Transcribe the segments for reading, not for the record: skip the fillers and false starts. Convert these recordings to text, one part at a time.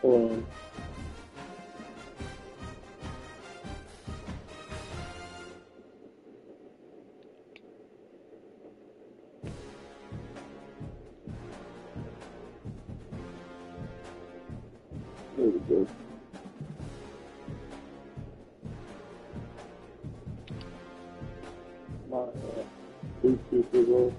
Hold There we go. Two Super Bowl.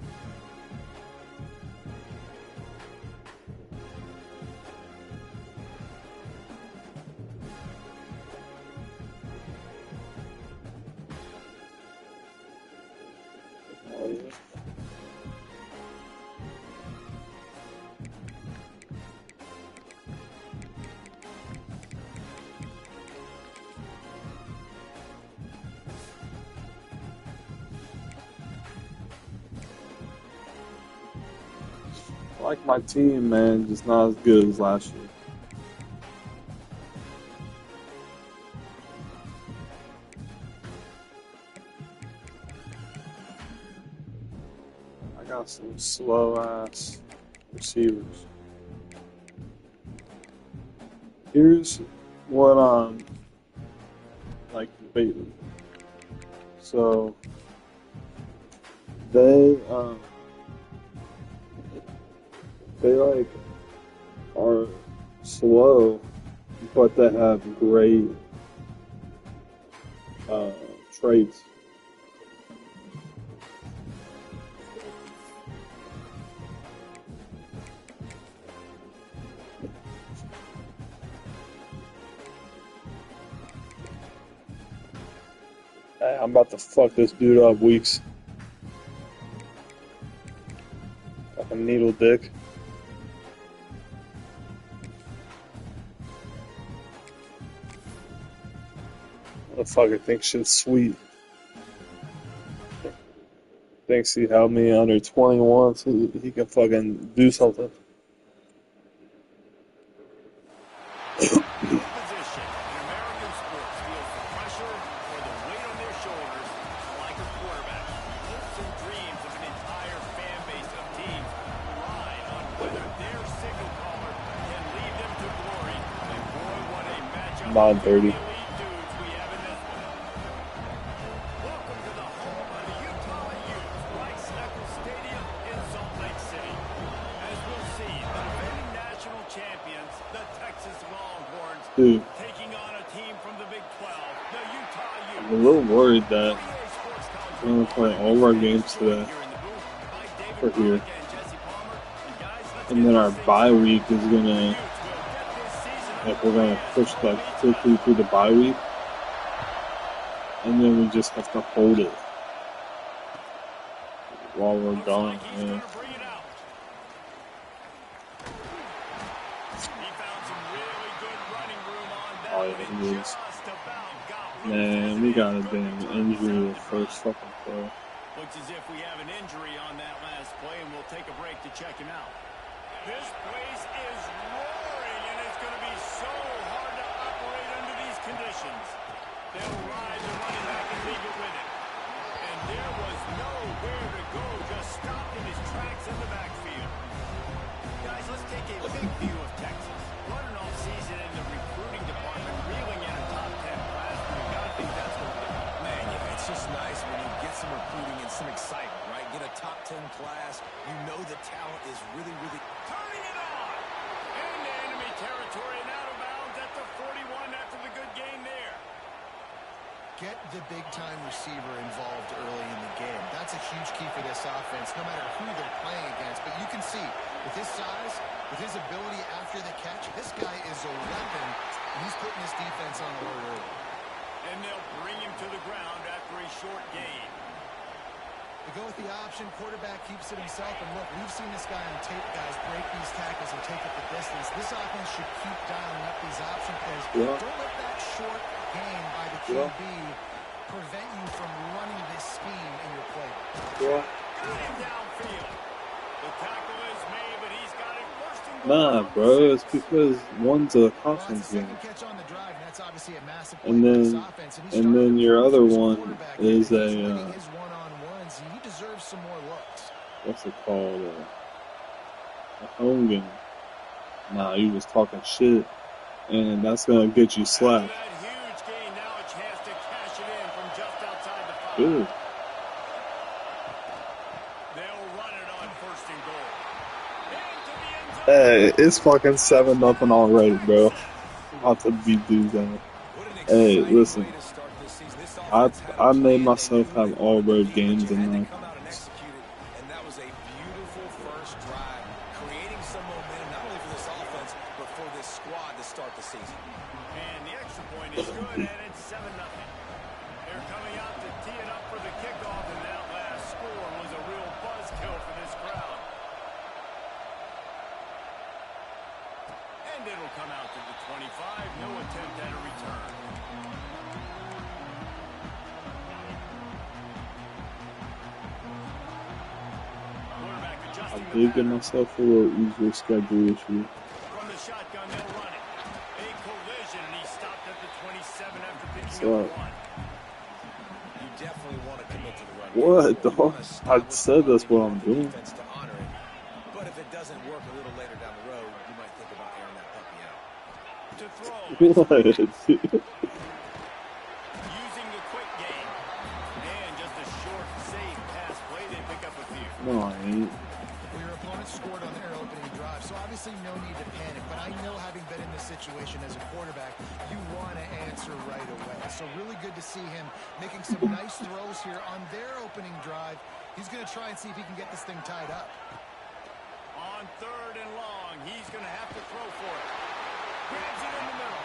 I like my team, man, just not as good as last year. I got some slow ass receivers. Here's what I'm like debating. So they like are slow, but they have great traits. Hey, I'm about to fuck this dude up, Weeks. Fucking needle dick. Motherfucker thinks shit's sweet. Thinks he held me under 21 so he can fucking do something. Nine 30. Dude, I'm a little worried that we're going to play all of our games today for here. And then our bye week is going to, like, we're going to push like quickly through the bye week. And then we just have to hold it while we're gone. Yeah. Oh, yeah, he is. Man, we got a damn injury the first fucking play. Looks as if we have an injury on that last play, and we'll take a break to check him out. This place is roaring, and it's going to be so hard to operate under these conditions. They'll ride the running back and leave it with it. And there was nowhere to go, just stopped in his tracks in the backfield. Guys, let's take a big view of Texas. What an offseason in the recruiting department, reeling in a top 10 class. We've got to think that's what we're doing. Man, yeah, it's just nice when you get some recruiting and some excitement, right? Get a top 10 class. You know the talent is really, really... Turning it on! Into enemy territory and out of bounds at the 41 after the good game there. Get the big-time receiver involved early in the game. That's a huge key for this offense, no matter who they're playing against. But you can see, with his size, with his ability after the catch, this guy is a weapon, and he's putting his defense on alert early. And they'll bring him to the ground after a short gain. They go with the option. Quarterback keeps it himself. And look, we've seen this guy on tape, guys, break these tackles and take it the distance. This offense should keep dialing up these option plays. Yeah. Don't let that short gain by the QB prevent you from running this scheme in your play. Yeah. Got him downfield. The tackle is made, but he's got it first and Nah, bro, it's because one's a conference game. And then your other one is a what's it called? A home game. Nah, you just talking shit, and that's gonna get you slapped. Good. Hey, it's fucking 7-0 already, bro. I'm about to beat dudes out. Hey, listen. I made myself have all road games in my conference. I did get myself a little easier schedule issue. From the shotgun, they'll run it. A collision, and he stopped at the 27 after picking up one. You definitely want to commit to the run. What the fuck? I said that's what I'm doing. To honor it. But if it doesn't work a little later down the road, you might think about airing that puppy out. To throw. What? Using the quick game. And just a short, safe pass play. They pick up a few. No, I ain't. Well, your opponent scored on their opening drive, so obviously no need to panic. But I know, having been in this situation as a quarterback, you want to answer right away. So really good to see him making some nice throws here on their opening drive. He's going to try and see if he can get this thing tied up. On 3rd and long, he's going to have to throw for it. Grabs it in the middle.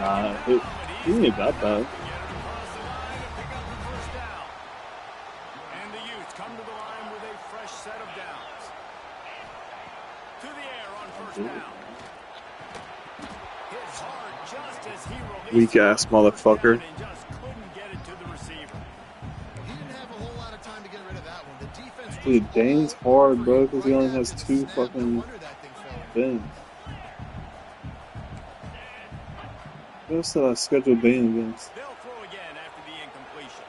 Nah, he ain't that bad. Get it across the line and pick up the first down. And the Utes come to the line with a fresh set of downs. To the air on first down. Hits hard just as he releases Weak ass motherfucker. and just couldn't get it to the receiver. He didn't have a whole lot of time to get rid of that one. The defense was Dude, Dane's hard, bro, because he only right has after the 2 snap. No fucking wonder that thing fell in. bins. Who else did I schedule Dane against? They'll throw again after the incompletion.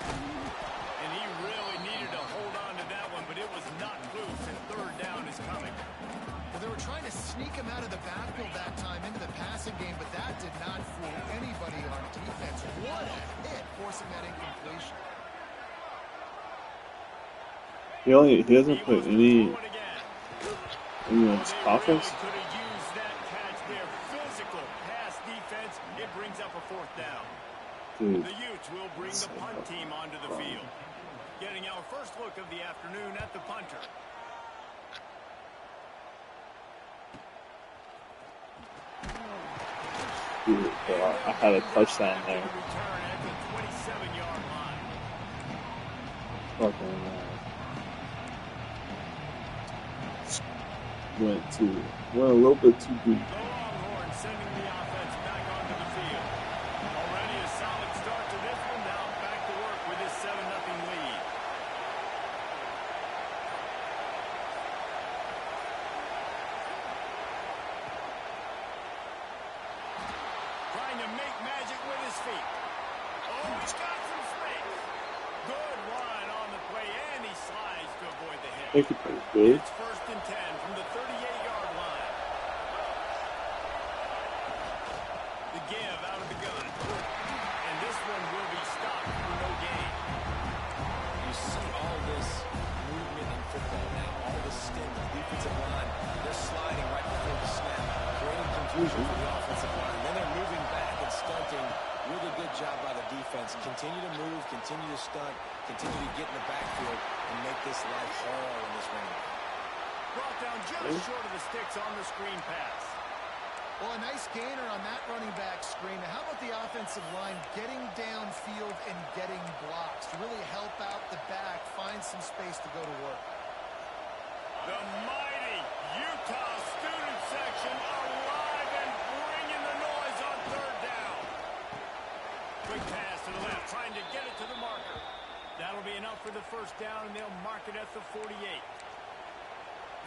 And he really needed to hold on to that one, but it was not loose, and 3rd down is coming. Well, they were trying to sneak him out of the backfield that time into the passing game, but that did not fool anybody on defense. What a hit, forcing that incompletion. He hasn't put any Throw it again. anyone's They offense. really could have used that catch there. Physical pass defense. It brings up a 4th down. Dude, The Utes will bring the punt team onto the field. Getting our first look of the afternoon at the punter. dude, bro, I had a touchdown there. Return at the 27-yard line. Fucking went a little bit too deep. The Longhorns sending the offense back onto the field. Already a solid start to this one. Now back to work with this 7-0 lead. Trying to make magic with his feet. Oh, he's got some space. Good run on the play, and he slides to avoid the I hit. think he played good. It's 1st and 10 from the 38-yard line. The give out of the gun. And this one will be stopped for no gain. You see all this movement in football now, all the stim, the defensive line, they're sliding right before the snap, creating confusion for the offensive line. Then they're moving back and stunting. Really good job by the defense. Continue to move, continue to stunt, continue to get in the backfield and make this life hard in this rain. Brought down just short of the sticks on the screen pass. Well, a nice gainer on that running back screen. Now, how about the offensive line getting downfield and getting blocks to really help out the back, find some space to go to work? The mighty Utah student section alive and bringing the noise on 3rd down. Quick pass to the left, trying to get it to the marker. That'll be enough for the first down, and they'll mark it at the 48.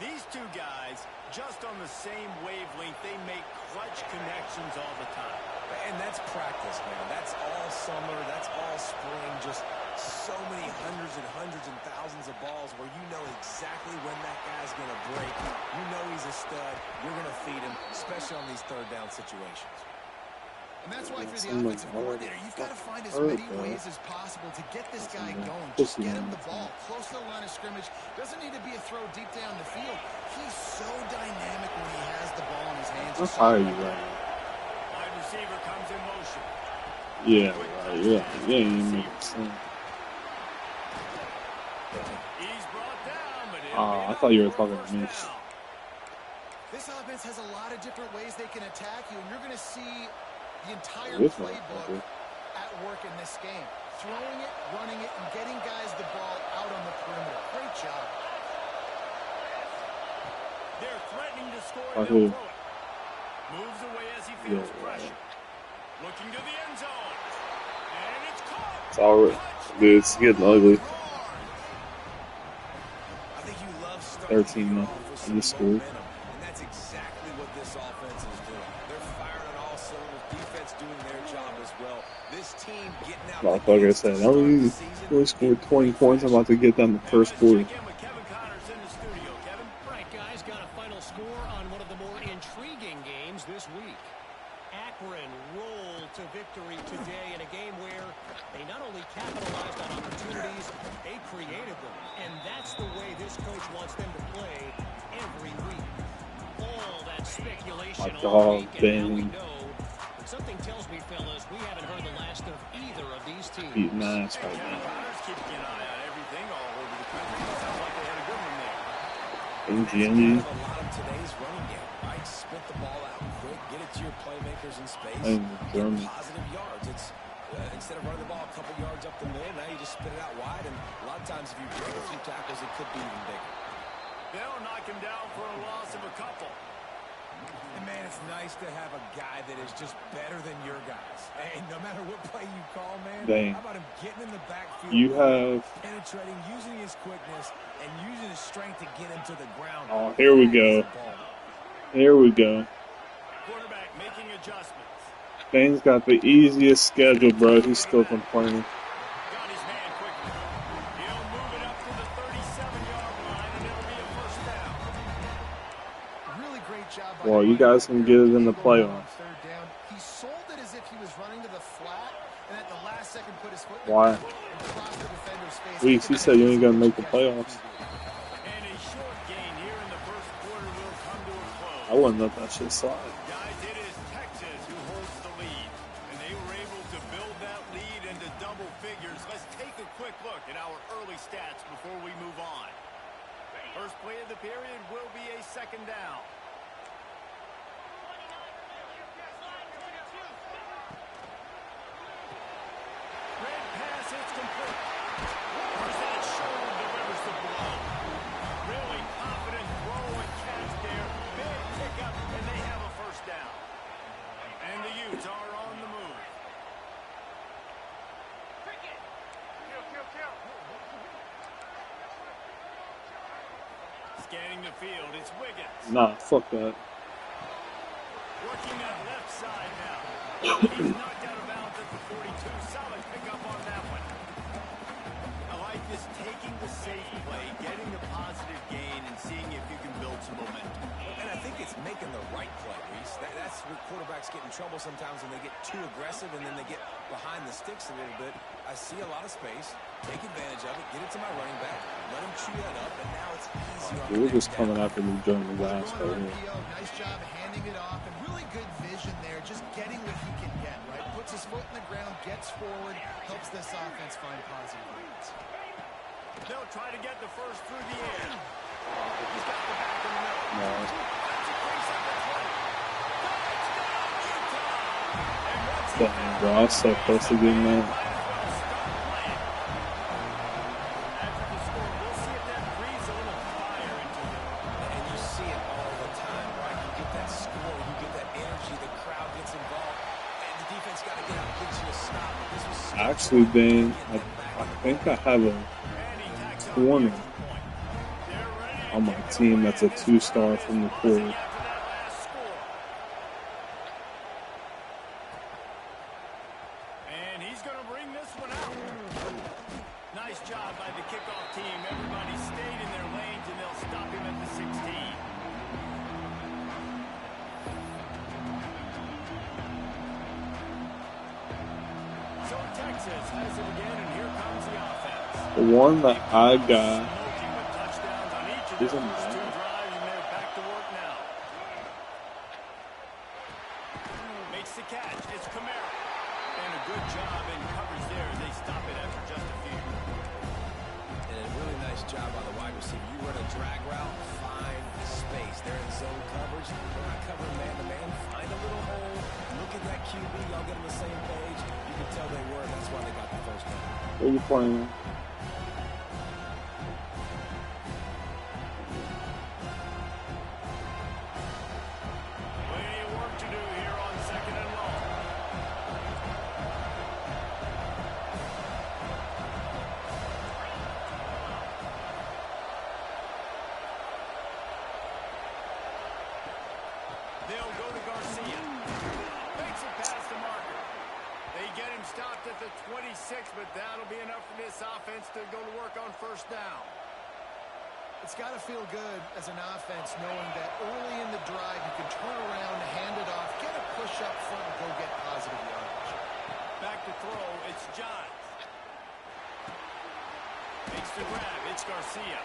These two guys, just on the same wavelength, they make clutch connections all the time. And that's practice, man. That's all summer. That's all spring. Just so many hundreds and thousands of balls where you know exactly when that guy's going to break. You know he's a stud. You're going to feed him, especially on these 3rd down situations. And that's why for the offensive coordinator, you've got to find as many ways as possible to get this guy going. Just get him the ball close to the line of scrimmage. Doesn't need to be a throw deep down the field. He's so dynamic when he has the ball in his hands. How high are you right Wide receiver comes in motion. Yeah, right, yeah, you ain't even make sense. He's brought down, but I thought you were talking to me. This offense has a lot of different ways they can attack you, and you're going to see the entire This one, playbook okay. at work in this game. Throwing it, running it, and getting guys the ball out on the perimeter. Great job. They're threatening to score. I They'll hear. throw it. Moves away as he feels pressure. Looking to the end zone. And it's caught. It's already, dude, it's getting ugly. I think you love 13 now in the school. And that's exactly what this offense is doing. They're firing on all cylinders. Defense doing their job as well. This team getting out the Motherfucker gates said, to start the "Oh, season. we scored 20 points. I'm about to get them the first quarter." Check in with Kevin Connors in the studio. Kevin? Right, guys, got a final score on one of the more intriguing games this week. Akron rolled to victory today in a game where they not only capitalized on opportunities, they created them. And that's the way this coach wants them to play every week. All that speculation My all week, dog, and now we Ben. know. But something tells me, fellas, we haven't heard the last of either of these teams. Beating ass Hey, right Kevin now. Connors keeping an eye on everything all over the country. Sounds like they had a good one there. That's NGNG. kind of a lot of today's running game, right? Spit the ball out quick, get it to your playmakers in space, And get German. positive yards. It's instead of running the ball a couple yards up the middle, now you just spit it out wide, and a lot of times if you break a few tackles, it could be even bigger. They'll knock him down for a loss of a couple. And man, it's nice to have a guy that is just better than your guys. And no matter what play you call, man, Dang. how about him getting in the backfield, You have. penetrating, using his quickness, and using his strength to get him to the ground. Oh, here we go. Here we go. Quarterback making adjustments. Bane's got the easiest schedule, bro. He's still complaining. Got his man quickly. He'll move it up to the 37-yard line, and it'll be a first down. Really great job by Well, the you guys can get it in the Eagle playoffs. on third down. He sold it as if he was running to the flat, and at the last second put his foot in the Why? ground and crossed the defender's face. Weeks, he said you ain't gonna make the playoffs. And a short gain here in the first quarter will come to a close. I wouldn't let that shit slide. Guys, it is Texas who holds the lead, and they were able to build that lead into double figures. Let's take a quick look at our early stats before we move on. First play of the period will be a second down. Red pass, it's complete. Where's that shoulder delivers the blow? Really confident throw and catch there. Big pickup, and they have a first down. And the Utes are on the move. Scanning the field, it's Wiggins. Nah, fuck that. Working that left side now. He's knocked out of bounds at the 42. Solid pickup on that one. I like this, taking the safe play, getting the positive gain, and seeing if you can build some momentum. And I think it's making the right play, Reese. That's where quarterbacks get in trouble sometimes when they get too aggressive and then they get behind the sticks a little bit. I see a lot of space. Take advantage of it. Get it to my running back. Let him chew that up, and now it's easier. Dude, we're just coming after me during the last Going right on here. RPO, nice job handing it off, and really good vision there, just getting what he can get, right? Puts his foot in the ground, gets forward, helps this offense find positive reads. They'll try to get the first through the air. He's got the back in the middle. No. That's a crease at the 20. Touchdown, Utah! And once he Damn, bro. I was so close to getting that. might as well start playing. After the score, we'll see if that breathes a little fire into them. And you see it all the time, right? You get that score, you get that energy, the crowd gets involved, and the defense got to get out and get you a stop. But this was Actually, Bane, I think I have a And he tacks on corner the extra point. They're ready to on my kick it team away. that's a This 2-star from the rushing quarter. after that last score. And he's going to bring this one out. Nice job by the kickoff team. Everybody stayed in their lanes, and they'll stop him at the 16. So Texas has it again, and here comes the offense. The one that I got Smoking with touchdowns on each of is their a first two man. drives, and they're back to work now. Makes the catch. It's Kamara. And a good job in coverage there. They stop it after just a few. And a really nice job by the wide receiver. You run a drag route, find space. They're in zone coverage. They're not covering man-to-man. Find a little hole. Look at that QB. Y'all get on the same page. You can tell they were. That's why they got the first down. Where you playing? Plenty of work to do here on second and long. picks, but that'll be enough for this offense to go to work on first down. It's got to feel good as an offense knowing that early in the drive you can turn around, hand it off, get a push up front, and go get positive yardage. Back to throw, it's Johns. Makes the grab, it's Garcia.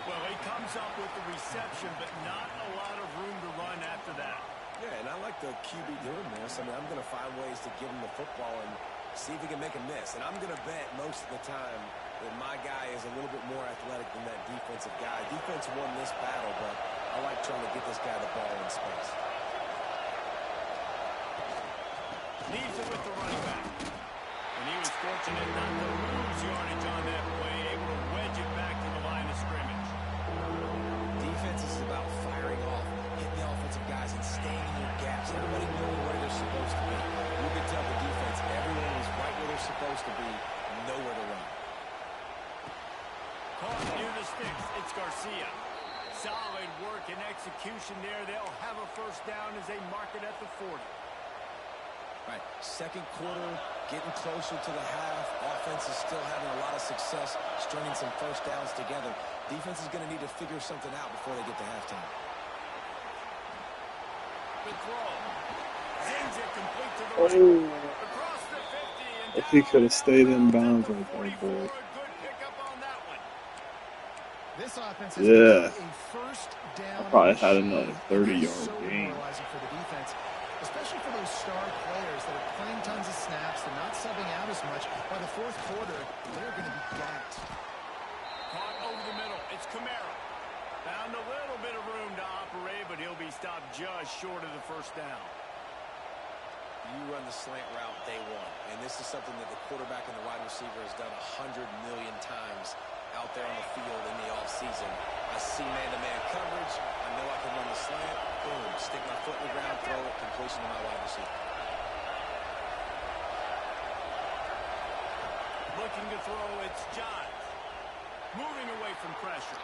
Well, he comes up with the reception, but not a lot of room to run after that. Yeah, and I like the QB doing this. I mean, I'm going to find ways to give him the football and see if he can make a miss. And I'm going to bet most of the time that my guy is a little bit more athletic than that defensive guy. Defense won this battle, but I like trying to get this guy the ball in space. Leaves it with the running back. And he was fortunate not to lose yardage on that play, able to wedge it back to the line of scrimmage. Defense is about firing off, hitting the offensive guys, and staying in your gaps. Everybody knowing where they're supposed to be. You can tell the defense, everyone is right where they're supposed to be, nowhere to run. Caught near the sticks, it's Garcia. Solid work and execution there. They'll have a first down as they mark it at the 40. Right, second quarter, getting closer to the half. Offense is still having a lot of success stringing some first downs together. Defense is going to need to figure something out before they get to halftime. Good throw. Zings it complete to the Oh, right. Across the 50 and if he could have stayed in down bounds to the right there, 44. boy. A good pickup on that one. This offense has Yeah. a first down. I probably had machine, another and 30-yard that's so game. demoralizing for the defense, especially for those star players that are playing tons of snaps. They're not subbing out as much. By the fourth quarter, they're going to be ganked. Caught over the middle. It's Camara. Found a little bit of room to operate, but he'll be stopped just short of the first down. You run the slant route day one, and this is something that the quarterback and the wide receiver has done 100 million times out there on the field in the offseason. I see man-to-man coverage. I know I can run the slant. Boom, stick my foot in the ground, throw it, completion to my wide receiver. Looking to throw, it's Johns. Moving away from pressure.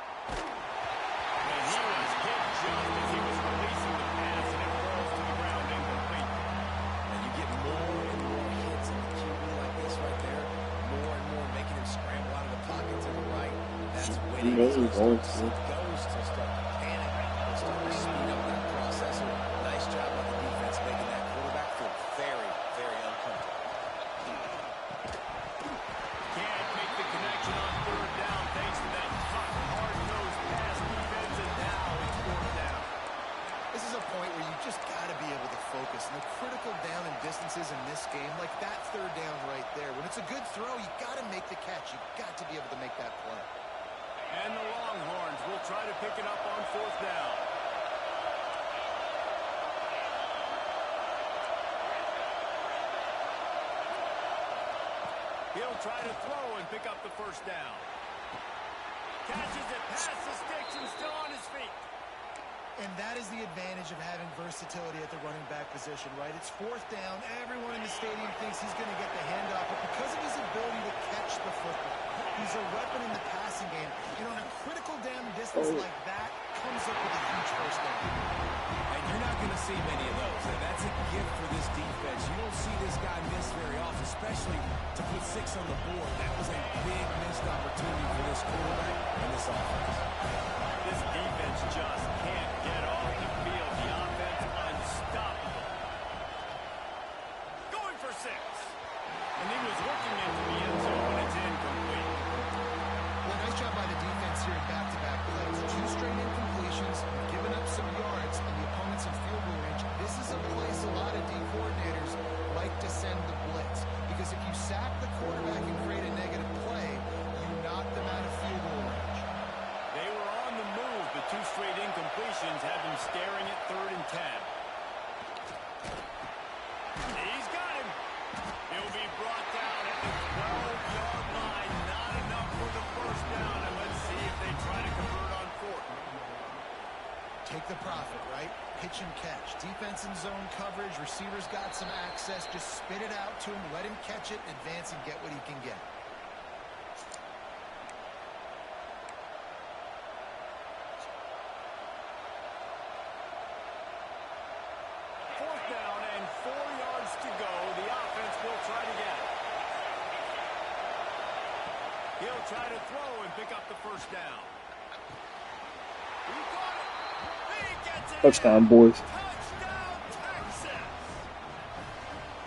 And he was hit just as he was releasing the pass, and it falls to the ground incomplete. And you get more and more hits on the QB like this right there. More and more making him scramble out of the pocket to the right. That's when he goes to start panic and start to speed up that process. Nice job by the defense making that quarterback feel very, very uncomfortable. Can't make the connection on third down thanks to that tough, hard-nosed pass defense, and now it's fourth down. This is a point where you just got to be able to focus. And the critical down and distances in this game, like that third down right there, when it's a good throw, you got to make the catch. You got to be able to make that play. And the Longhorns will try to pick it up on fourth down. He'll try to throw and pick up the first down. Catches it past the sticks and still on his feet. And that is the advantage of having versatility at the running back position, right? It's fourth down. Everyone in the stadium thinks he's going to get the handoff, but because of his ability to catch the football, he's a weapon in the passing game. And on a critical down distance like that, comes up with a huge first down. And you're not going to see many of those. And that's a gift for this defense. You don't see this guy miss very often, especially to put 6 on the board. That was a big missed opportunity for this quarterback and this offense. This defense just can't get off the field. The offense unstoppable. Going for 6. And he was looking into the end zone when it's incomplete. Well, nice job by the defense here at back-to-back plays. 2 straight incompletions, giving up some yards, and the opponents in field goal range. This is a place a lot of D coordinators like to send the blitz. Because if you sack the quarterback and create a negative play, you knock them out of field goal range. They were on the move, but 2 straight incompletions have them staring at 3rd and 10. He's got him. He'll be brought down at the 12-yard line. Not enough for the first down, and let's see if they try to convert on 4th. Take the profit, right? Pitch and catch. Defense in zone coverage. Receivers got some access. Just spit it out to him. Let him catch it, advance, and get what he can get. Fourth down and 4 yards to go. The offense will try to get it. He'll try to throw and pick up the first down. He got it. He gets it. Touchdown, boys. Touchdown, Texas.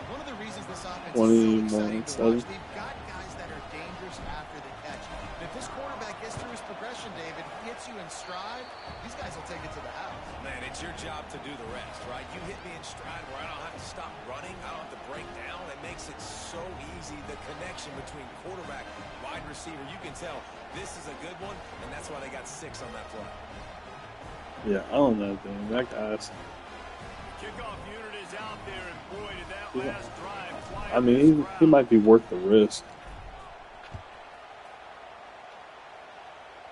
One of the reasons this offense is 20 so more exciting to than watch, they've got guys that are dangerous after the catch. And if this quarterback gets through his progression, David, he hits you in stride, these guys will take it to the house. Man, it's your job to do the rest, right? You hit me in stride where I don't have to stop running. I don't have to break down. It makes it so easy. The connection between quarterback, wide receiver, you can tell this is a good one, and that's why they got 6 on that play. Yeah, I don't know, dude. That guy's. Kickoff unit is out there, and boy, did that last drive fly. I mean, he might be worth the risk.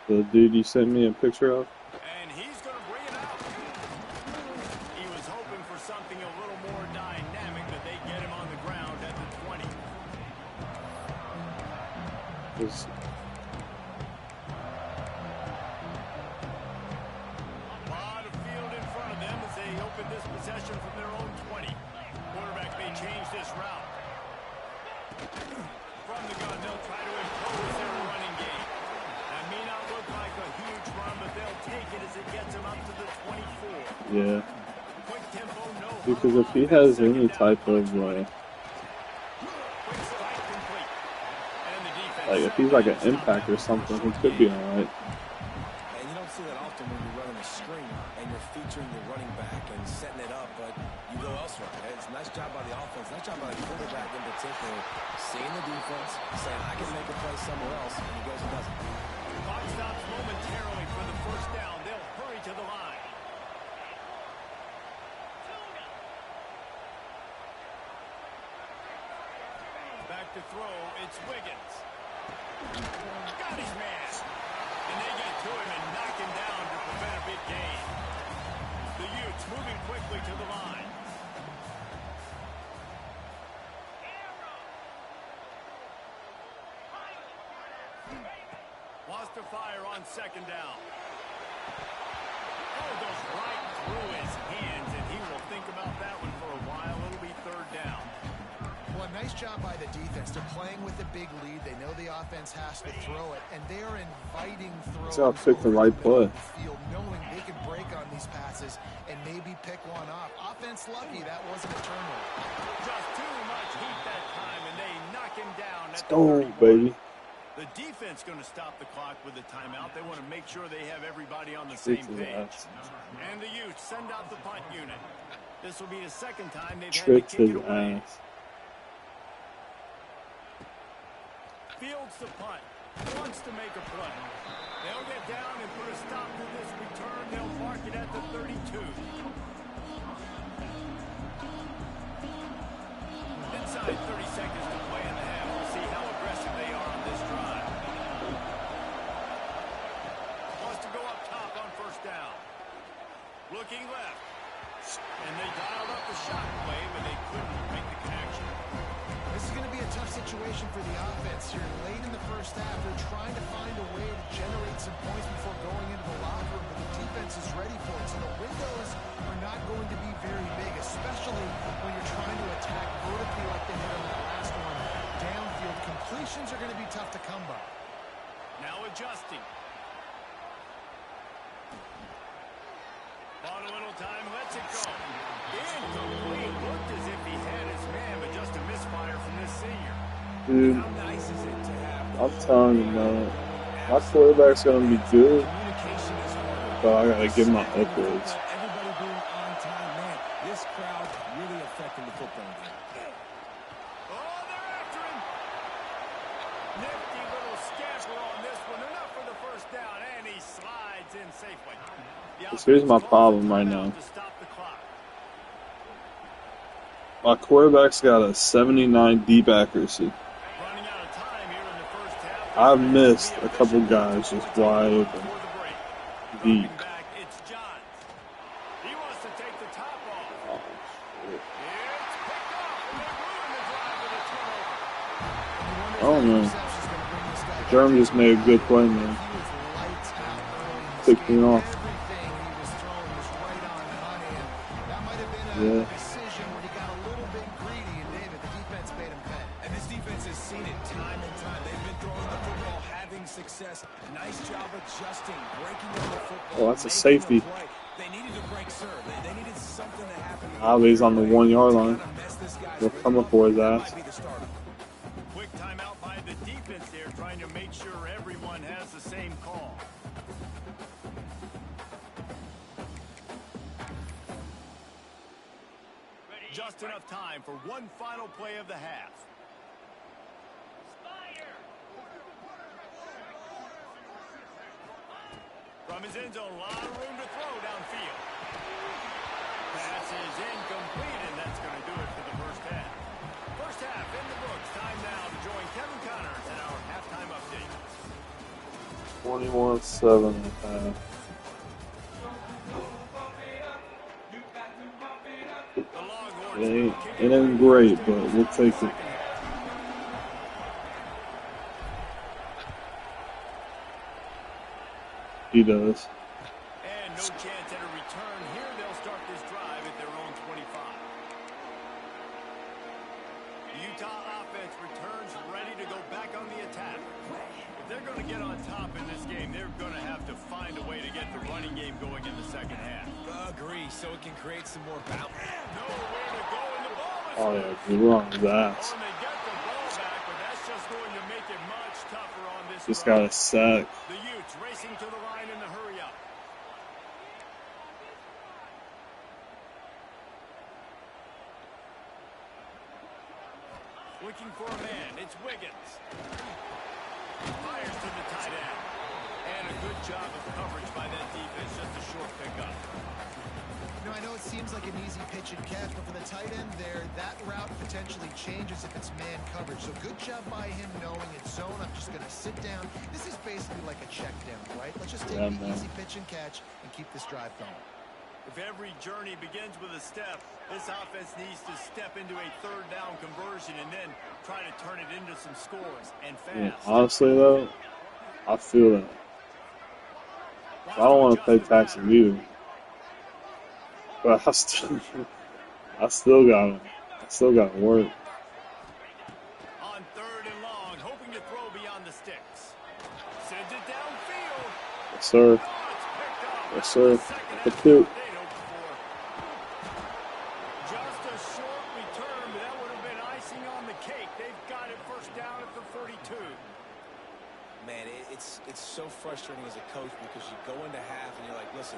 The dude you sent me a picture of? And he's going to bring it out. He was hoping for something a little more dynamic, but they get him on the ground at the 20. A lot of field in front of them as they open this possession from their own 20. Quarterback may change this route. From the gun, they'll try to impose their running game. That may not look like a huge run, but they'll take it as it gets them up to the 24. Yeah. Quick tempo, no Because if he has any type of, quick strike complete. And the defense like, if he's like an impact or something, he could be alright. And you don't see that often when you're running a screen and you're featuring the running back and setting it up, but you go elsewhere. It's a nice job by the offense, nice job by the quarterback in particular, seeing the defense, saying, I can make a play somewhere else, and he goes and does it. Clock stops momentarily for the first down. They'll hurry to the line. Back to throw, it's Wiggins. Got his man. And they get to him and knock him down to prevent a big gain. The Utes moving quickly to the line. Lost to fire on second down. Oh, goes right through his hands, and he will think about that one for a while. It'll be third down. Well, nice job by the defense. They're playing with a big lead. They know the offense has to throw it, and they are inviting throws. He's got to pick the right play. Field, knowing they can break on these passes and maybe pick one off. Offense lucky that wasn't a turnover. Just too much heat that time, and they knock him down. Let's go, baby. The defense going to stop the clock with a timeout. They want to make sure they have everybody on the same page. And the Utes send out the punt unit. This will be the second time they've had to Tricked kick his it away. ass. Fields the punt. Wants to make a play. They'll get down and put a stop to this return. They'll mark it at the 32. Inside 30 seconds to play in the half. We'll see how aggressive they are on this drive. Wants to go up top on first down. Looking left. And they dialed up the shot play, but they couldn't make the connection. This is going to be a tough situation for the offense here. Late in the first half, they're trying to find a way to generate some points before going into the locker room, but the defense is ready for it. So the windows are not going to be very big, especially when you're trying to attack vertically like they did on that last one. Downfield completions are going to be tough to come by. Now adjusting. Bought a little time, lets it go. Incomplete. Looked as if he had his man, but just a misfire from this senior. Dude, How nice is it to have I'm telling you, man. My quarterback's going to be good, communication is hard. but I got to give him my upgrades. Everybody being on time, man. This crowd really affecting the football game. Oh, they're after him. Nifty little scamper on this one. Enough for the first down, and he slides in safely. So here's my problem right now. To stop the clock. My quarterback's got a 79 deep accuracy. Running out of time here in the first half. I've missed a couple guys just wide open. Deep. Back, it's Johns. He wants to take the top off. Oh, shit. It's picked off, and they ruin the drive with a turnover. I don't know. Jeremy just made a good play, man. Picked me off. Yeah. Decision where he got a little bit greedy, and David, the defense made him pay. And this defense has seen it time and time. They've been throwing the football success. Nice job adjusting, breaking down the football. Oh, that's a safety. They needed to break serve. They needed something to happen. Ali's on the 1 yard line. They're coming for his ass. Quick timeout by the defense there, trying to make sure everyone has the same call. Just enough time for one final play of the half. From his end zone, a lot of room to throw downfield. Pass is incomplete, and that's going to do it for the first half. First half in the books. Time now to join Kevin Connors in our halftime update. 21-7. It ain't great, but we'll take it. He does. And no chance at a return here. They'll start this drive at their own 25. The Utah offense returns ready to go back on the attack. If they're going to get on top in this game, they're going to have to find a way to get the running game going in the second half. Agree, so it can create some more balance. Nowhere to go, and the ball is Oh yeah, he wrong his ass. and they get the ball back, but that's just going to make it much tougher on this Just drive. got a sack. The Utes racing to the line in the hurry up. Looking for a man. It's Wiggins. Fires to the tight end. And a good job of coverage by that defense. Just a short pickup. You know, I know it seems like an easy pitch and catch, but for the tight end there, that route potentially changes if it's man coverage. So good job by him knowing it's zone. I'm just going to sit down. This is basically like a check down, right? Let's just take the easy pitch and catch and keep this drive going. If every journey begins with a step, this offense needs to step into a third down conversion and then try to turn it into some scores, and Yeah, fast. honestly though, I feel that. I don't want to play taxi either. But I still got to work. On third and long, hoping to throw beyond the sticks. Sends it downfield. Yes, sir. Oh, it's picked up. Yes, sir. Second The half pick. they'd hoped for. Just a short return, but that would have been icing on the cake. They've got it first down at the 42. Man, it's so frustrating as a coach because you go into half and you're like, listen,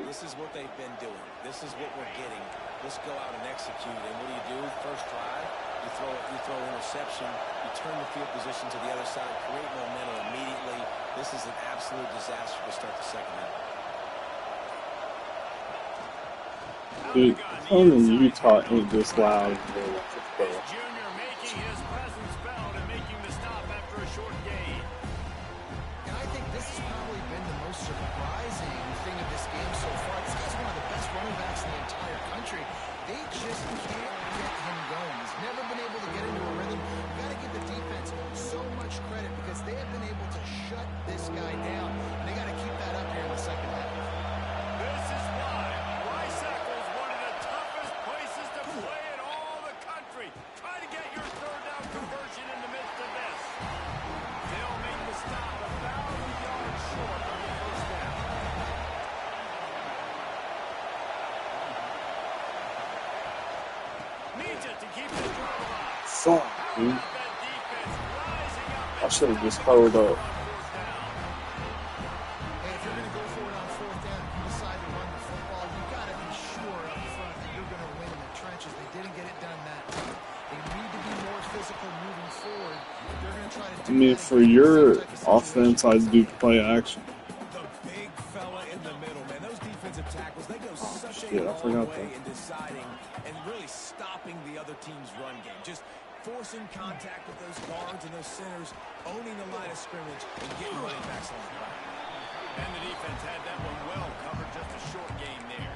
this is what they've been doing. This is what we're getting. Let's go out and execute. And what do? First drive, you throw interception, you turn the field position to the other side, create momentum immediately. This is an absolute disaster to start the second half. Dude, only Utah ain't this loud in real life, bro. Junior making his presence felt and making the stop after a short gain. And I think this has probably been the most surprising thing of this game so far. This guy's one of the best running backs in the entire country. They just can't get him going. He's never been able to get into a rhythm. You've got to give the defense so much credit because they have been able to shut this guy down. And they got to keep that up here in the second half. This is why Rice-Eccles is one of the toughest places to play in all the country. Try to get your third down conversion in the midst of this. They'll make the stop about a yard short on the first down. Needs it to keep the drive alive. Fuck, How dude. about that defense rising up? I should have just held up. Hey, if you're going to go for it on fourth down, if you decide to run the football, you've got to be sure up front that you're going to win in the trenches. They didn't get it done that time. They need to be more physical moving forward. If they're going to try to do I mean, that for against your the same type of offense, I situation. do play action. The big fella in the middle, man. Those defensive tackles, they go such a shit, I long forgot way that. in deciding and really stopping the other team's run game. Just forcing contact with those guards and those centers, owning the line of scrimmage, and getting running backs on the ground. And the defense had that one well covered, just a short gain there.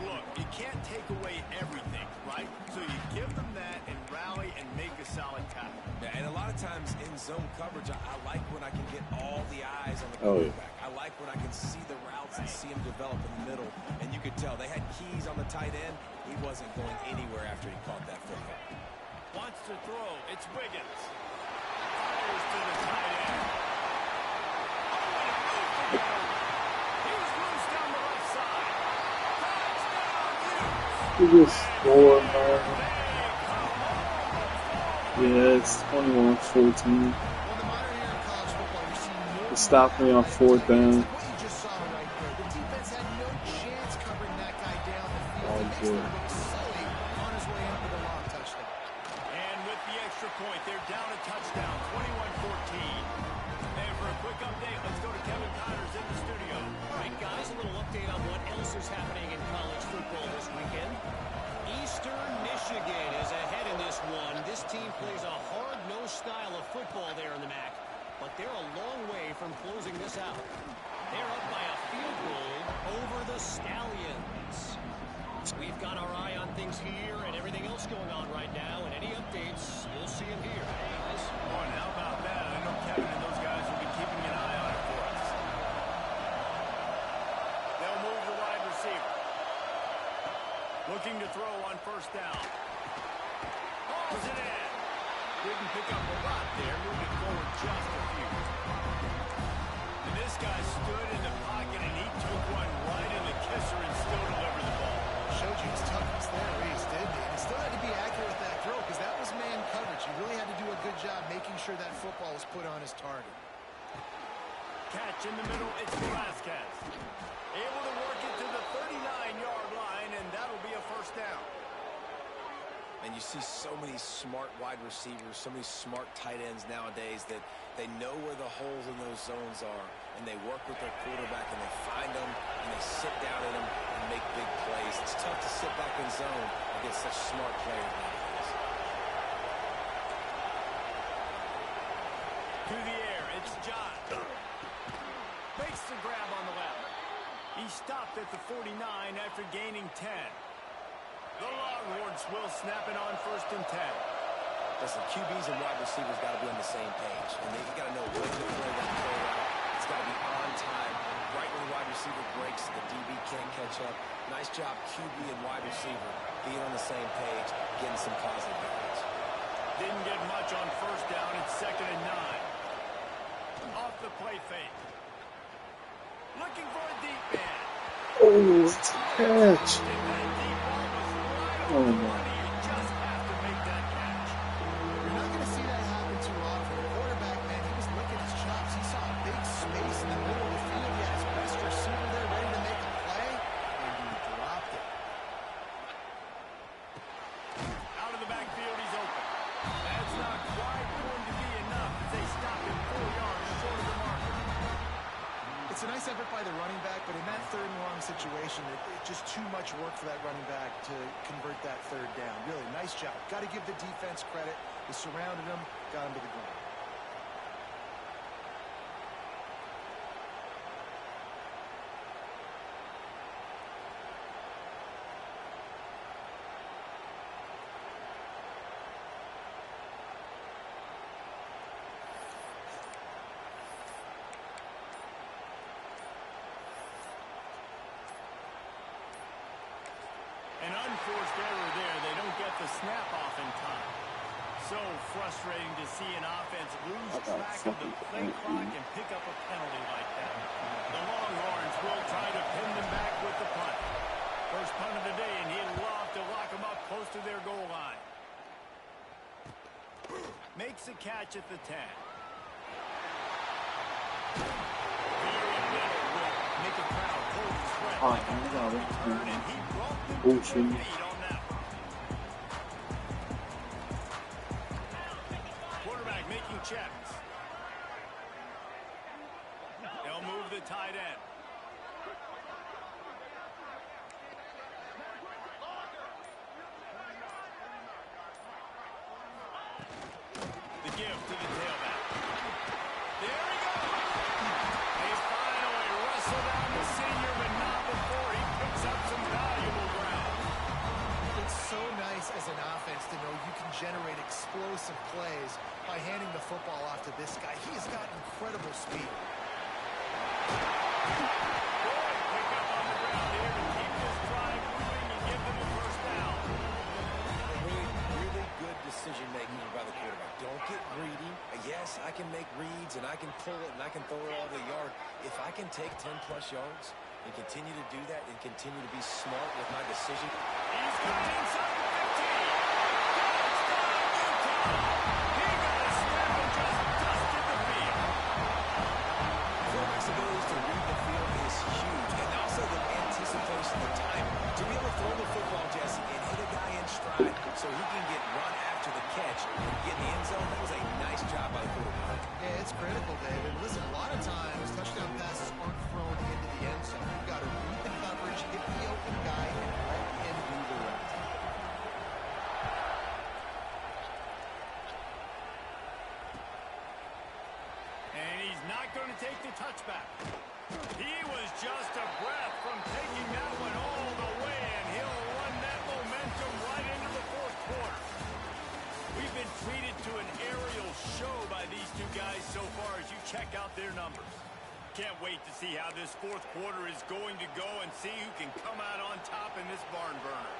Look, you can't take away everything, right? So you give them that and rally and make a solid tackle. Yeah, and a lot of times in zone coverage, I like when I can get all the eyes on the Oh, yeah. quarterback. I like when I can see the routes and see him develop in the middle. And you could tell they had keys on the tight end. He wasn't going anywhere after he caught that football. Wants to throw. It's Wiggins. Fires to the tight end. We just scored, man. Yeah, it's 21-14. It stopped me on 4th down. What you just saw right there. The defense had no chance covering that guy down the field. Oh, It makes good. them look silly on his way in for the long touchdown. And with the extra point, they're down a touchdown, 21-14. And for a quick update, let's go to Kevin Connors in the studio. All right, guys, a little update on what else is happening in college football this weekend. Eastern Michigan is ahead in this one. This team plays a hard-nosed style of football there in the MAC, but they're a long way from closing this out. They're up by a field goal over the Stallions. We've got our eye on things here and everything else going on right now, and any updates, you'll see them here. Guys. Oh, and how about that? I know Kevin and those guys will be keeping an eye on it for us. They'll move the wide receiver. Looking to throw on 1st down. Hauls it in. Didn't pick up a lot there, moving forward just a few. And this guy stood in the pocket and he took one right in the kisser and still delivered the ball. Showed you his toughness there, Reese, didn't he? And he still had to be accurate with that throw because that was man coverage. He really had to do a good job making sure that football was put on his target. Catch in the middle, it's Velasquez. Able to work it to the 39-yard line, and that'll be a 1st down. And you see so many smart wide receivers, so many smart tight ends nowadays that they know where the holes in those zones are, and they work with their quarterback, and they find them, and they sit down in them and make big plays. It's tough to sit back in zone against such smart players nowadays. To the air, it's John. Makes the grab on the left. He stopped at the 49 after gaining 10. The Longhorns will snap it on 1st and 10. Listen, QBs and wide receivers got to be on the same page, and they've got to know when to play that play out. It's got to be on time. Right when the wide receiver breaks, the DB can't catch up. Nice job, QB and wide receiver, being on the same page, getting some positive yards. Didn't get much on 1st down. It's 2nd and 9. Off the play fake. Looking for a deep man. Oh, it's a catch. Oh, my. You just have to make that catch. You're not going to see that happen too often. The quarterback, man, he was licking his chops. He saw a big space in the middle of the field. He had his best receiver there ready to make a play, and he dropped it. Out of the backfield, he's open. That's not quite going to be enough as they stop him 4 yards short of the marker. It's a nice effort by the running back, but in that 3rd and long situation, it's just too much work for that running back to convert that 3rd down. Really, nice job. Got to give the defense credit. They surrounded him, got him to the ground. An unforced error there. They don't get the snap off in time. So frustrating to see an offense lose track of the play clock and pick up a penalty like that. The Longhorns will try to pin them back with the punt. First punt of the day, and he'd love to lock them up close to their goal line. Makes a catch at the 10. Make a crowd hold his breath like a punt return, and he brought them to their feet on that one. Quarterback making checks. They'll move the tight end. The give to the tailback. There he goes. They finally wrestle down the senior, but not before he picks up some valuable ground. It's so nice as an offense to know you can generate explosive plays by handing the football off to this guy. He has got incredible speed. Pick up on the ground here to keep this drive moving and give them a 1st down. Really good decision-making by the quarterback. Don't get greedy. Yes, I can make reads, and I can pull it, and I can throw it all the yard. If I can take 10-plus yards, and continue to do that and continue to be smart with my decision. He's got it inside the 15. Touchdown, Utah. He got a step and just dusted the field. Quarterback's ability to read the field is huge, and also the anticipation, the time to be able to throw the football, Jesse, and hit a guy in stride so he can get run after the catch and get in the end zone. That was a nice job by the quarterback. Yeah, it's critical, David. Listen, a lot of times touchdown passes aren't thrown into the end zone. You've got to read the coverage, hit the open guy, and let him do the rest. And he's not going to take the touchback. He was just a breath from taking that one all the way, and he'll run that momentum right into the fourth quarter. We've been treated to an aerial show by these two guys so far as you check out their numbers. Can't wait to see how this fourth quarter is going to go and see who can come out on top in this barn burner.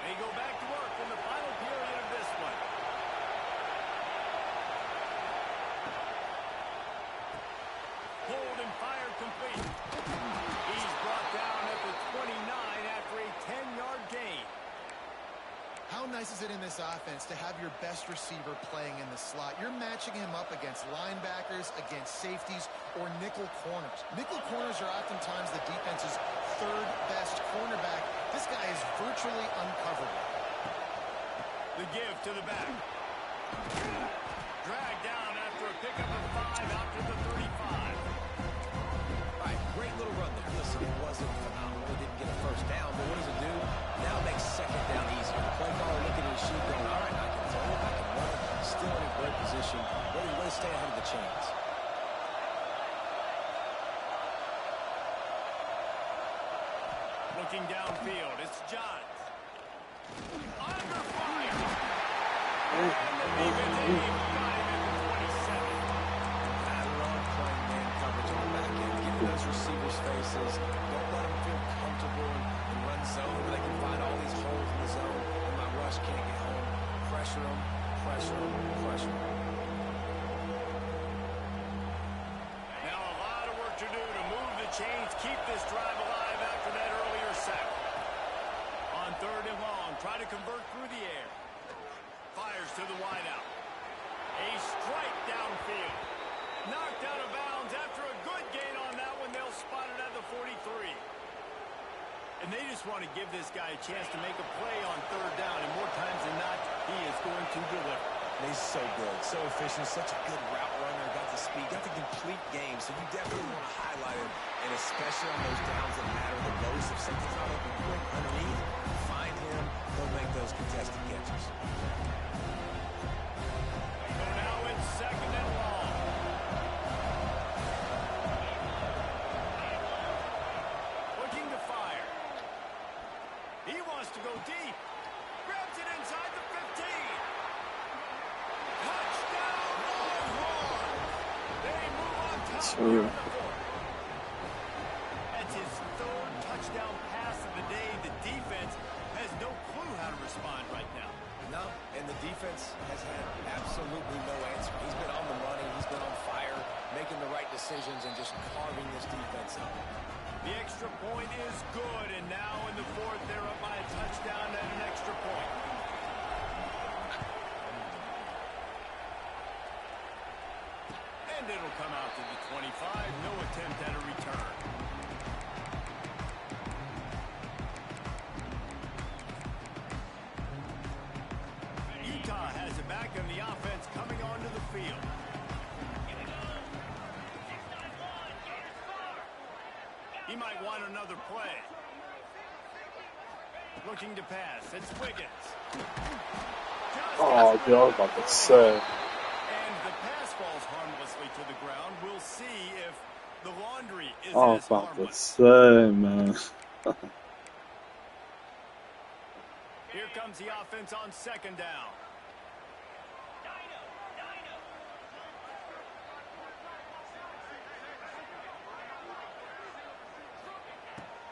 They go back to work in the final period of this one. Hold and fire complete. He's brought down at the 29 after a 10-yard gain. How nice is it in this offense to have your best receiver playing in the slot? You're matching him up against linebackers, against safeties, or nickel corners. Nickel corners are oftentimes the defense's third best cornerback. This guy is virtually uncoverable. The give to the back. Dragged down after a pickup of 5 out to the 35. All right, great little run there. Listen, it wasn't phenomenal. It didn't get a first down, but what does it do? Now it makes second down easier. The play caller looking at his sheet going, all right, I can throw it, I can run it. Still in a great position. Ready to stay ahead of the chains. Looking downfield, it's Johns. Under fire. And the defense able to got him at the 27. Pattern on playing man coverage on the back end. Get in those receivers' faces. Don't let them feel comfortable and run zone where they can find all these holes in the zone and my rush can't get home. Pressure them, pressure them, pressure them. Now a lot of work to do to move the chains, keep this drive alive after that earlier sack. On third and long, try to convert through the air. Fires to the wideout. A strike downfield. Knocked out of bounds after a good gain on that one. They'll spot it at the 43. And they just want to give this guy a chance to make a play on third down. And more times than not, he is going to deliver. He's so good, so efficient, such a good route runner, got the speed, got the complete game, so you definitely want to highlight him, and especially on those downs that matter the most. If something's not open quick underneath, find him, he'll make those contested catches. So now it's second and long. Looking to fire. He wants to go deep. Grabs it inside the 15. Touchdown, Longhorns! They move on top here in the fourth. That's his third touchdown pass of the day. The defense has no clue how to respond right now. No, and the defense has had absolutely no answer. He's been on the money, he's been on fire, making the right decisions and just carving this defense up. The extra point is good, and now in the fourth, they're up by a touchdown and an extra point. And it'll come out to the 25. No attempt at a return. Utah has it back, and the offense coming onto the field. He might want another play. Looking to pass. It's Wiggins. Oh, dude, I was about to say. And the pass falls harmlessly to the ground. We'll see if the laundry is I was as about to harmless. say, man. Here comes the offense on second down.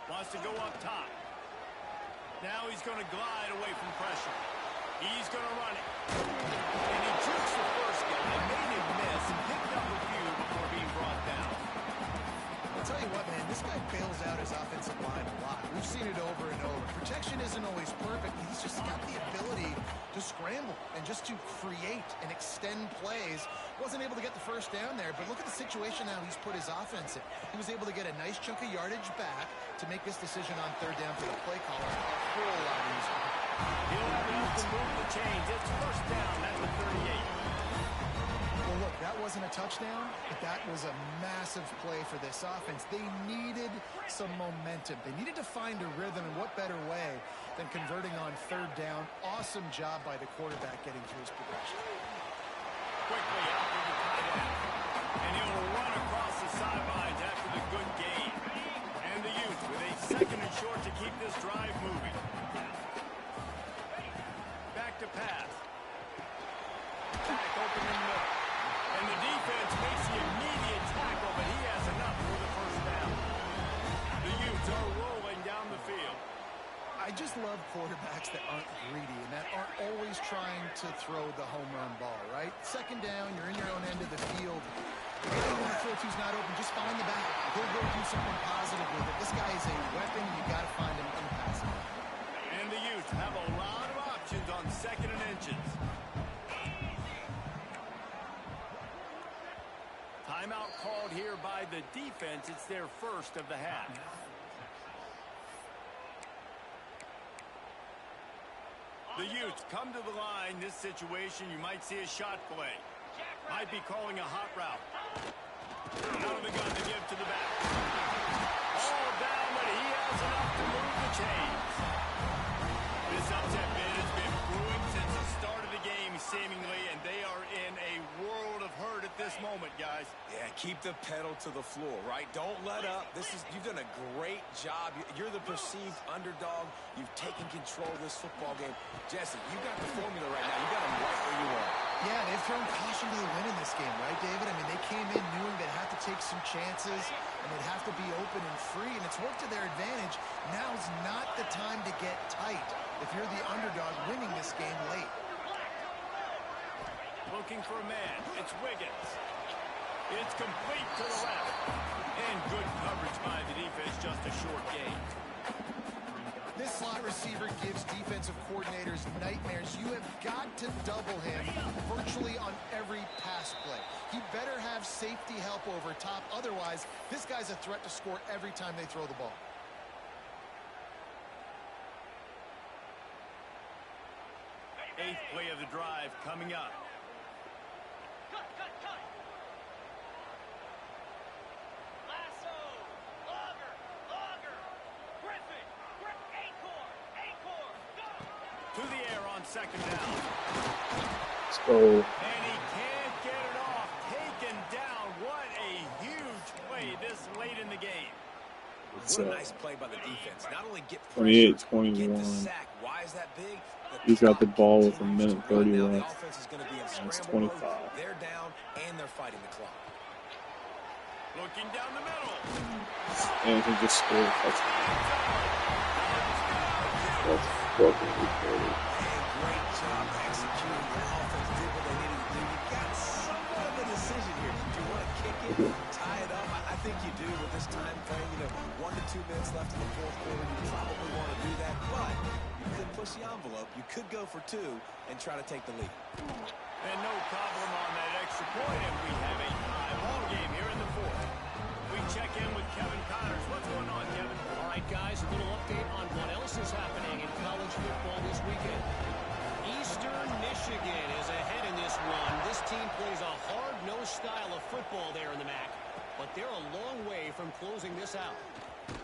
Wants to go up top. Now he's going to glide away from pressure. He's going to run it. And he jukes the first guy, made him miss, and picked up a few before being brought down. I'll tell you what, man, this guy bails out his offensive line a lot. We've seen it over and over. Protection isn't always perfect. He's just got the ability to scramble and just to create and extend plays. Wasn't able to get the first down there, but look at the situation now he's put his offense in. He was able to get a nice chunk of yardage back to make this decision on third down for the play caller a whole lot easier. He'll have enough to move the chains. It's first down at the 38. Well, look, that wasn't a touchdown, but that was a massive play for this offense. They needed some momentum. They needed to find a rhythm, and what better way than converting on third down. Awesome job by the quarterback getting through his progression. Quickly out to the tight end. And he'll run across the sidelines after the good gain. And the youth with a second and short to keep this drive moving. Back to pass. Back open in the middle. And the defense makes the immediate tackle, but he has enough for the first down. The Utes are rolling down the field. I just love quarterbacks that aren't greedy and that aren't always trying to throw the home run ball, right? Second down, you're in your own end of the field. The guy you want to throw to's not open, just find the back. He'll go do something positive with it. This guy is a weapon. You got to find him and pass him. And the Utes have a lot of options on second and inches. Timeout called here by the defense. It's their first of the half. The Utes come to the line. This situation, you might see a shot play. Might be calling a hot route. Out of the gun to give to the back. All down, but he has enough to move the chains. This upset bid has been brewing since the start of the game, seemingly, and they are in a world of hurt at this moment, guys. Yeah, keep the pedal to the floor, right? Don't let up. You've done a great job. You're the perceived underdog. You've taken control of this football game. Jesse, you got the formula right now. You got them right where you are. Yeah, they've thrown caution to the wind in this game, right, David? I mean, they came in knowing they'd have to take some chances and they'd have to be open and free, and it's worked to their advantage. Now's not the time to get tight if you're the underdog winning this game late. Looking for a man. It's Wiggins. It's complete to the left. And good coverage by the defense, just a short gain. This slot receiver gives defensive coordinators nightmares. You have got to double him virtually on every pass play. He better have safety help over top. Otherwise, this guy's a threat to score every time they throw the ball. Eighth play of the drive coming up. To the air on second down. Let's go. And he can't get it off. Taken down. What a huge play this late in the game. It's, what a nice play by the defense. Not only get 28-21. get the sack. Why is that big? He's got the ball with a minute 30 now, left. the offense is going to be in That's scramble 25. mode. They're down, and they're fighting the clock. Looking down the middle. And he just scored. That's fucking retarded. And great job executing. The offense did what they needed to do. You got somewhat of a decision here. Do you want to kick it, tie it up? I think you do with this time frame. 1 to 2 minutes left in the fourth quarter. You probably want to do that, but you could push the envelope. You could go for 2 and try to take the lead. And no problem on that extra point, and we have a tie ball game here in the fourth. We check in with Kevin Connors. What's going on, Kevin? All right, guys, a little update on what else is happening in college football this weekend. Eastern Michigan is ahead in this one. This team plays a hard-nosed style of football there in the MAC, but they're a long way from closing this out.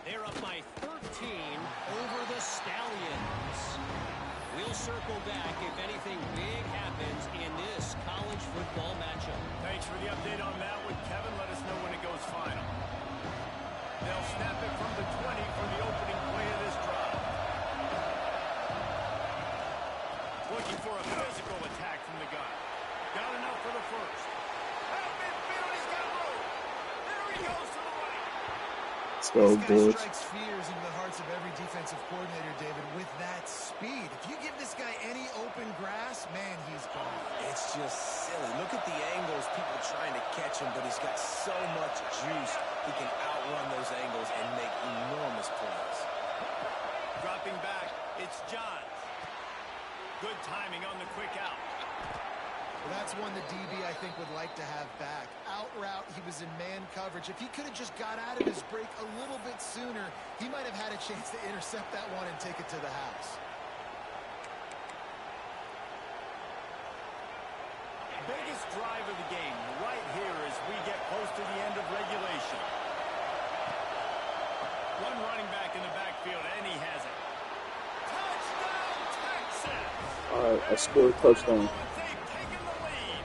They're up by 13 over the Stallions. We'll circle back if anything big happens in this college football matchup. Thanks for the update on that one, Kevin. Let us know when it goes final. They'll snap it from the 20 for the opening play of this drive. Looking for a physical attack from the gun. Got enough for the first. Out midfield, he's got room. There he goes to the right. go, This guy boys. strikes fears into the hearts of every defensive coordinator, David, with that speed. If you give this guy any open grass, man, he's gone. It's just silly. Look at the angles, people trying to catch him, but he's got so much juice. He can outrun those angles and make enormous plays. Dropping back, it's Johns. Good timing on the quick out. Well, that's one the DB, I think, would like to have back. Out route, he was in man coverage. If he could have just got out of his break a little bit sooner, he might have had a chance to intercept that one and take it to the house. Biggest drive of the game right here as we get close to the end of regulation. One running back in the backfield, and he has it. Touchdown, Texas! All right, I scored a touchdown. They've taken the lead.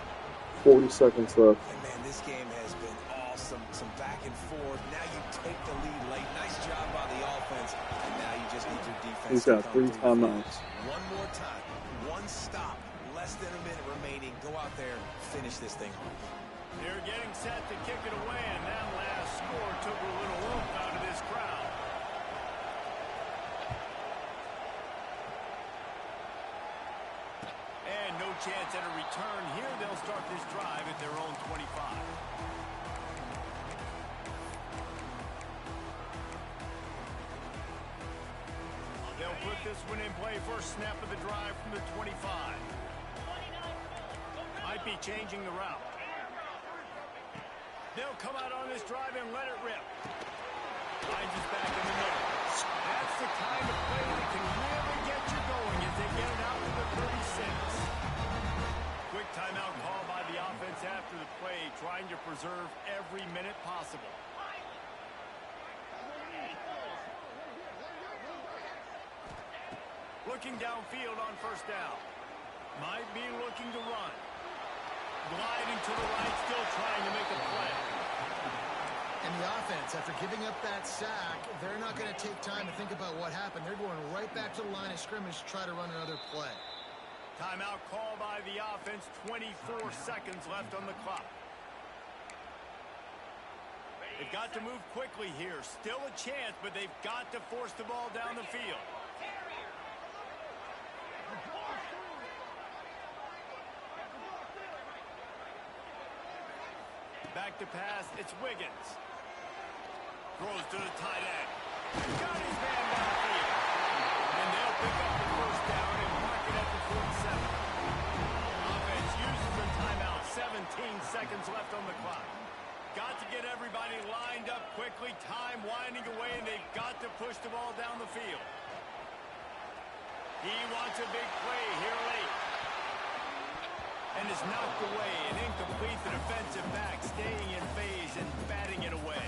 40 seconds left. And man, this game has been awesome. Some back and forth. Now you take the lead late. Nice job by the offense. And now you just need your defense. He's got 3 timeouts. One more time. One stop. Less than a minute remaining. Go out there, finish this thing. They're getting set to kick it away, and that last score took a little oomph out of this crowd. And no chance at a return here. They'll start this drive at their own 25. They'll put this one in play. First snap of the drive from the 25. Might be changing the route. They'll come out on this drive and let it rip. Finds us back in the middle. That's the kind of play that can really get you going as they get it out to the 36. Quick timeout call by the offense after the play, trying to preserve every minute possible. Looking downfield on first down. Might be looking to run. Gliding to the right, still trying to make a play. And the offense, after giving up that sack, they're not going to take time to think about what happened. They're going right back to the line of scrimmage to try to run another play. Timeout call by the offense. 24 seconds left on the clock. They've got to move quickly here. Still a chance, but they've got to force the ball down the field. Back to pass, it's Wiggins. Throws to the tight end. Got his man downfield. And they'll pick up the first down and mark it at the 47. Offense uses a timeout. 17 seconds left on the clock. Got to get everybody lined up quickly. Time winding away, and they've got to push the ball down the field. He wants a big play here late. And is knocked away and incomplete. The defensive back staying in phase and batting it away.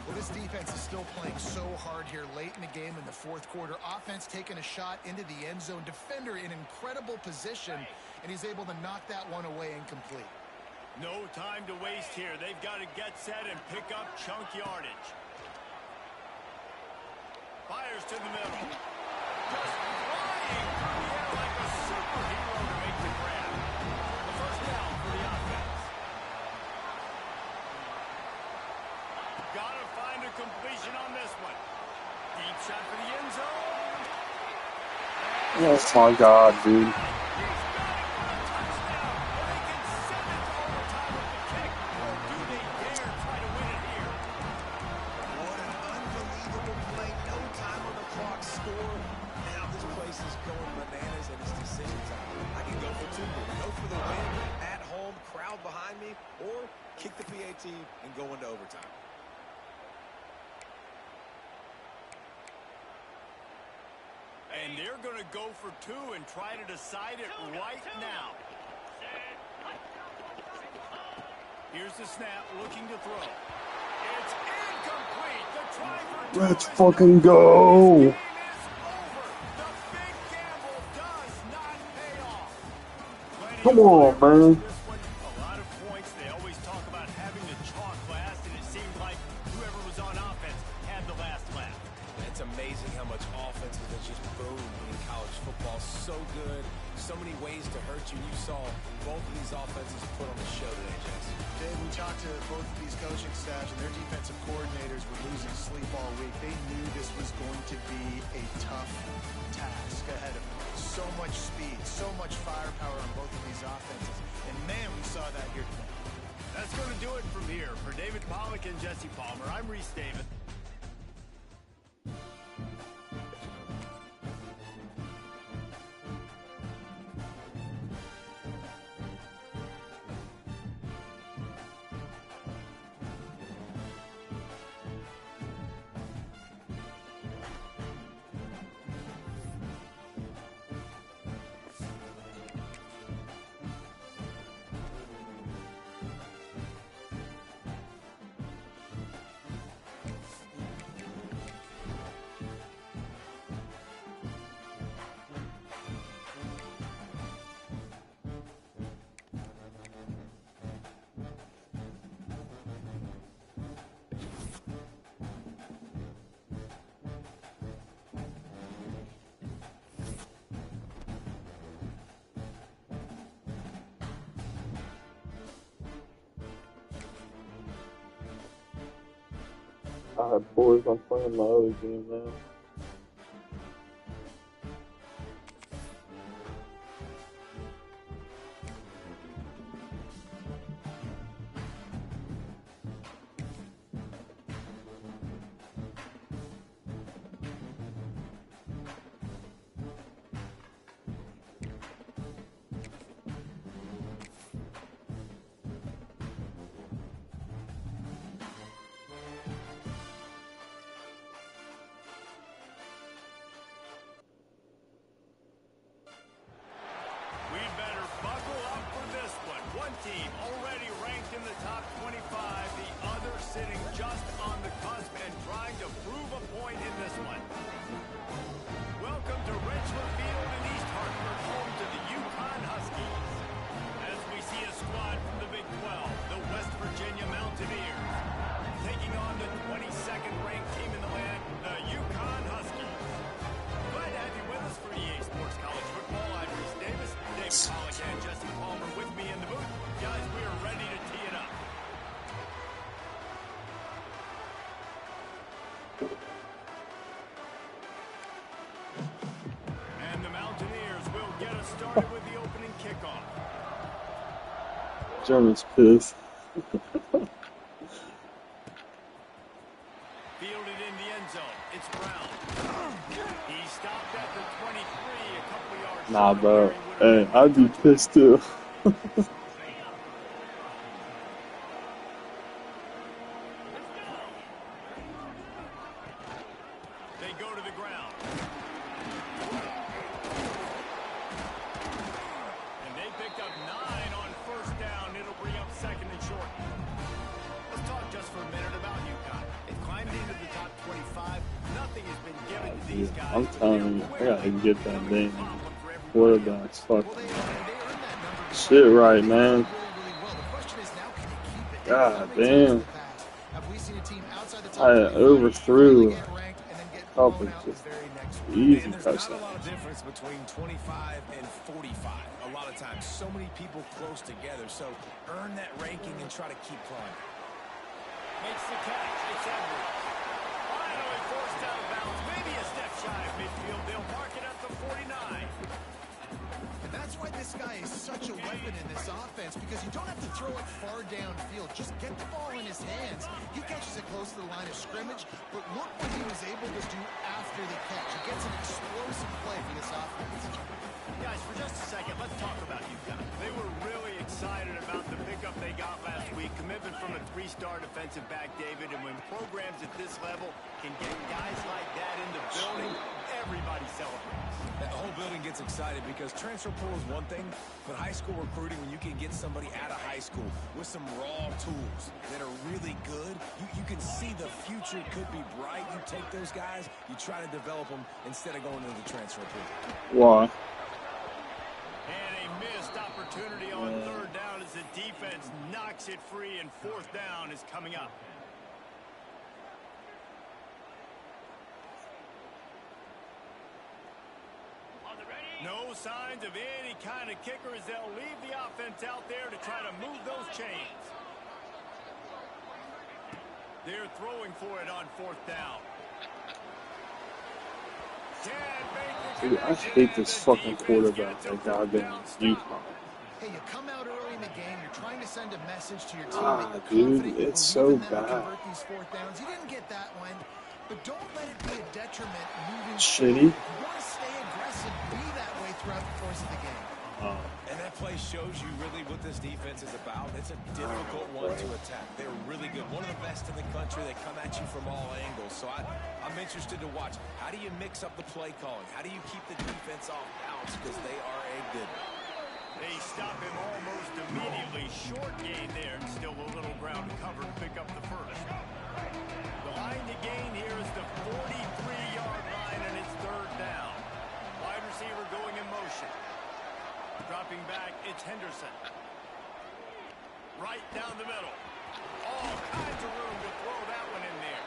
Well, this defense is still playing so hard here late in the game in the fourth quarter. Offense taking a shot into the end zone. Defender in incredible position, and he's able to knock that one away incomplete. No time to waste here. They've got to get set and pick up chunk yardage. Fires to the middle. Just flying through the air like a superhero to make the grab. The first down for the offense. Gotta find a completion on this one. Deep shot for the end zone. Oh my God, dude. Behind me, or kick the PAT and go into overtime. And they're going to go for 2 and try to decide it right now. Here's the snap, looking to throw. It's incomplete. The try for 2. Let's fucking go. Come on, man. A lot of points. They always talk about having the chalk last, and it seemed like whoever was on offense had the last laugh. It's amazing how much offense has just boomed in college football so good, so many ways to hurt you. You saw both of these offenses put on the show today, Jess. Dave, we talked to both of these coaching staffs, and their defensive coordinators were losing sleep all week. They knew this was going to be a tough task ahead of them. So much speed, so much firepower on both of these offenses. And, man, we saw that here today. That's going to do it from here. For David Pollack and Jesse Palmer, I'm Reese Davis. Alright, boys, I'm playing my other game now. We better buckle up for this one. One team already ranked in the top 25, the other sitting just on the cusp and trying to prove a point in this one. Welcome to Richland Field in East Hartford, home to the Yukon Huskies. As we see a squad from the Big 12, the West Virginia Mountaineers, taking on the 22nd ranked team in the land, the Yukon Huskies. Glad to have you with us for EA Sports College Football. I'm Reese Davis, David Pollack and Jesse Palmer with me in the booth. Guys, we are ready to tee it up. And the Mountaineers will get us started with the opening kickoff. German's pissed. Fielded in the end zone. It's Brown. He stopped at the 23, a couple yards. Nah, short of bro. where he would have Hey, I'd be pissed too. They go to the ground. And they picked up 9 on first down. It'll bring up second and short. Let's talk just for a minute about UConn. They've climbed into the top 25. Nothing has been given to these guys. I'm telling you, I gotta get that damn quarterbacks. Fuck shit right, man. God damn. I overthrew a couple just easy There's not a touchdowns. lot of difference between 25 and 45. A lot of times, so many people close together. So earn that ranking and try to keep climbing. Makes the catch. It's Edwards. Finally forced out of bounds. Maybe a step shy of midfield. They'll mark it at the 49. And that's why this guy is such a weapon in this offense, because you don't have to throw it far downfield. Just get the ball in his hands. He catches it close to the line of scrimmage, but look what he was able to do after the catch. He gets an explosive play for this offense. Guys, for just a second, let's talk about UConn. They were really excited about the pickup they got last week. Commitment from a 3-star defensive back, David. And when programs at this level can get guys like that in the building, everybody celebrates. That whole building gets excited because transfer pool is one thing, but high school recruiting, when you can get somebody out of high school with some raw tools that are really good, you can see the future could be bright. You take those guys, you try to develop them instead of going into the transfer pool. Why? And a missed opportunity on third down as the defense knocks it free, and fourth down is coming up. No signs of any kind of kicker as they'll leave the offense out there to try to move those chains. They're throwing for it on 4th down. Dude, I hate this fucking quarterback at goddamn UConn. Hey, you come out early in the game, you're trying to send a message to your team Ah, that you're dude, confident, you it's believe so in them to bad. convert these 4th downs. You didn't get that one, but don't let it be a detriment moving Shitty. forward. If you want to stay aggressive, be that way throughout the course of the game. And that play shows you really what this defense is about. It's a difficult one to attack. They're really good. One of the best in the country. They come at you from all angles. So I'm interested to watch. How do you mix up the play calling? How do you keep the defense off balance? Because they are a good one. They stop him almost immediately. Short gain there, and still a little ground to cover to pick up the first. The line to gain here is the 43-yard line, and it's 3rd down. Wide receiver going in motion. Dropping back, it's Henderson. Right down the middle. All kinds of room to throw that one in there.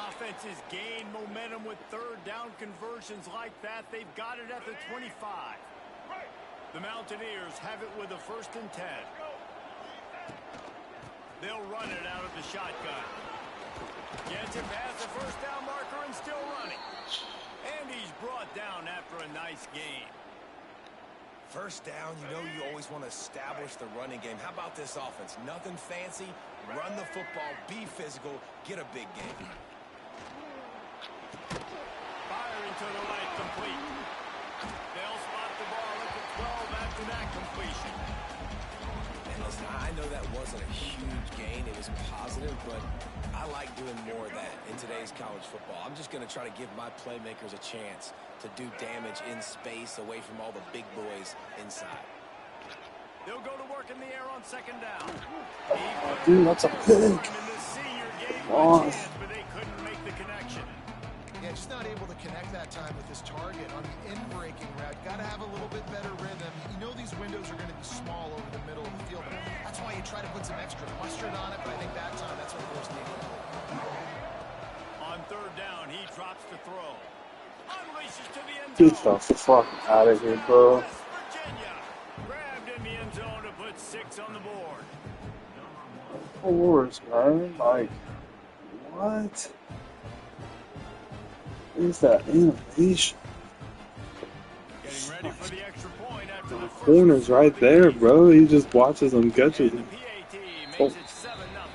Offenses gain momentum with 3rd down conversions like that. They've got it at the 25. The Mountaineers have it with a 1st and 10. They'll run it out of the shotgun. Gets it past the 1st down marker and still running. And he's brought down after a nice gain. 1st down, you know you always want to establish the running game. How about this offense? Nothing fancy. Run the football, be physical, get a big game. Firing to the right, complete. They'll spot the ball at the 12 after that completion. And listen, I know that wasn't a huge gain. It was positive, but I like doing more of that in today's college football. I'm just going to try to give my playmakers a chance to do damage in space away from all the big boys inside. They'll go to work in the air on 2nd down. Dude, that's a pick. But they couldn't make the connection. Yeah, just not able to connect that time with his target on the in-breaking route. Got to have a little bit better rhythm. You know these windows are going to be small over the middle of the field. But that's why you try to put some extra mustard on it. But I think that time, that's what forced the On 3rd down, he drops to throw. Unleashes to the end Get zone. the fuck out of here, bro. West Virginia grabbed in the end zone to put 6 on the board. Horse, man. Like, what? Is that animation? Getting ready for the extra point after the first Corner's right there, bro. He just watches them catch it. And the PAT makes Oh. it 7-0.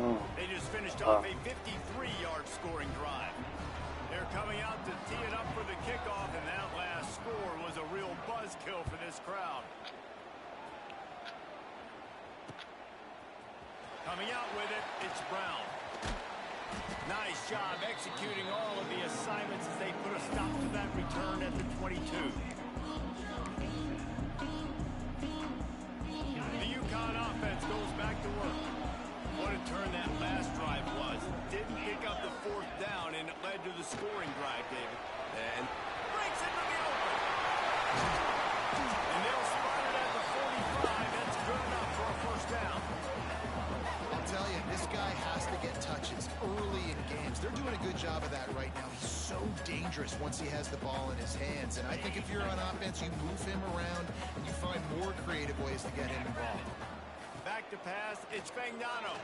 Oh. They just finished off a 53-yard scoring drive. They're coming out to tee it up for the kickoff, and that last score was a real buzzkill for this crowd. Coming out with it, it's Brown. Nice job executing all of the assignments as they put a stop to that return at the 22. The UConn offense goes back to work. What a turn that last drive was. Didn't pick up the 4th down, and it led to the scoring drive, David. And Breaks into the open. And they'll spot it at the 45. That's good enough for a 1st down. I'll tell you, this guy has to get touches early in games. They're doing a good job of that right now. He's so dangerous once he has the ball in his hands. And I think if you're on offense, you move him around and you find more creative ways to get him involved. Back to pass, it's Fagnano.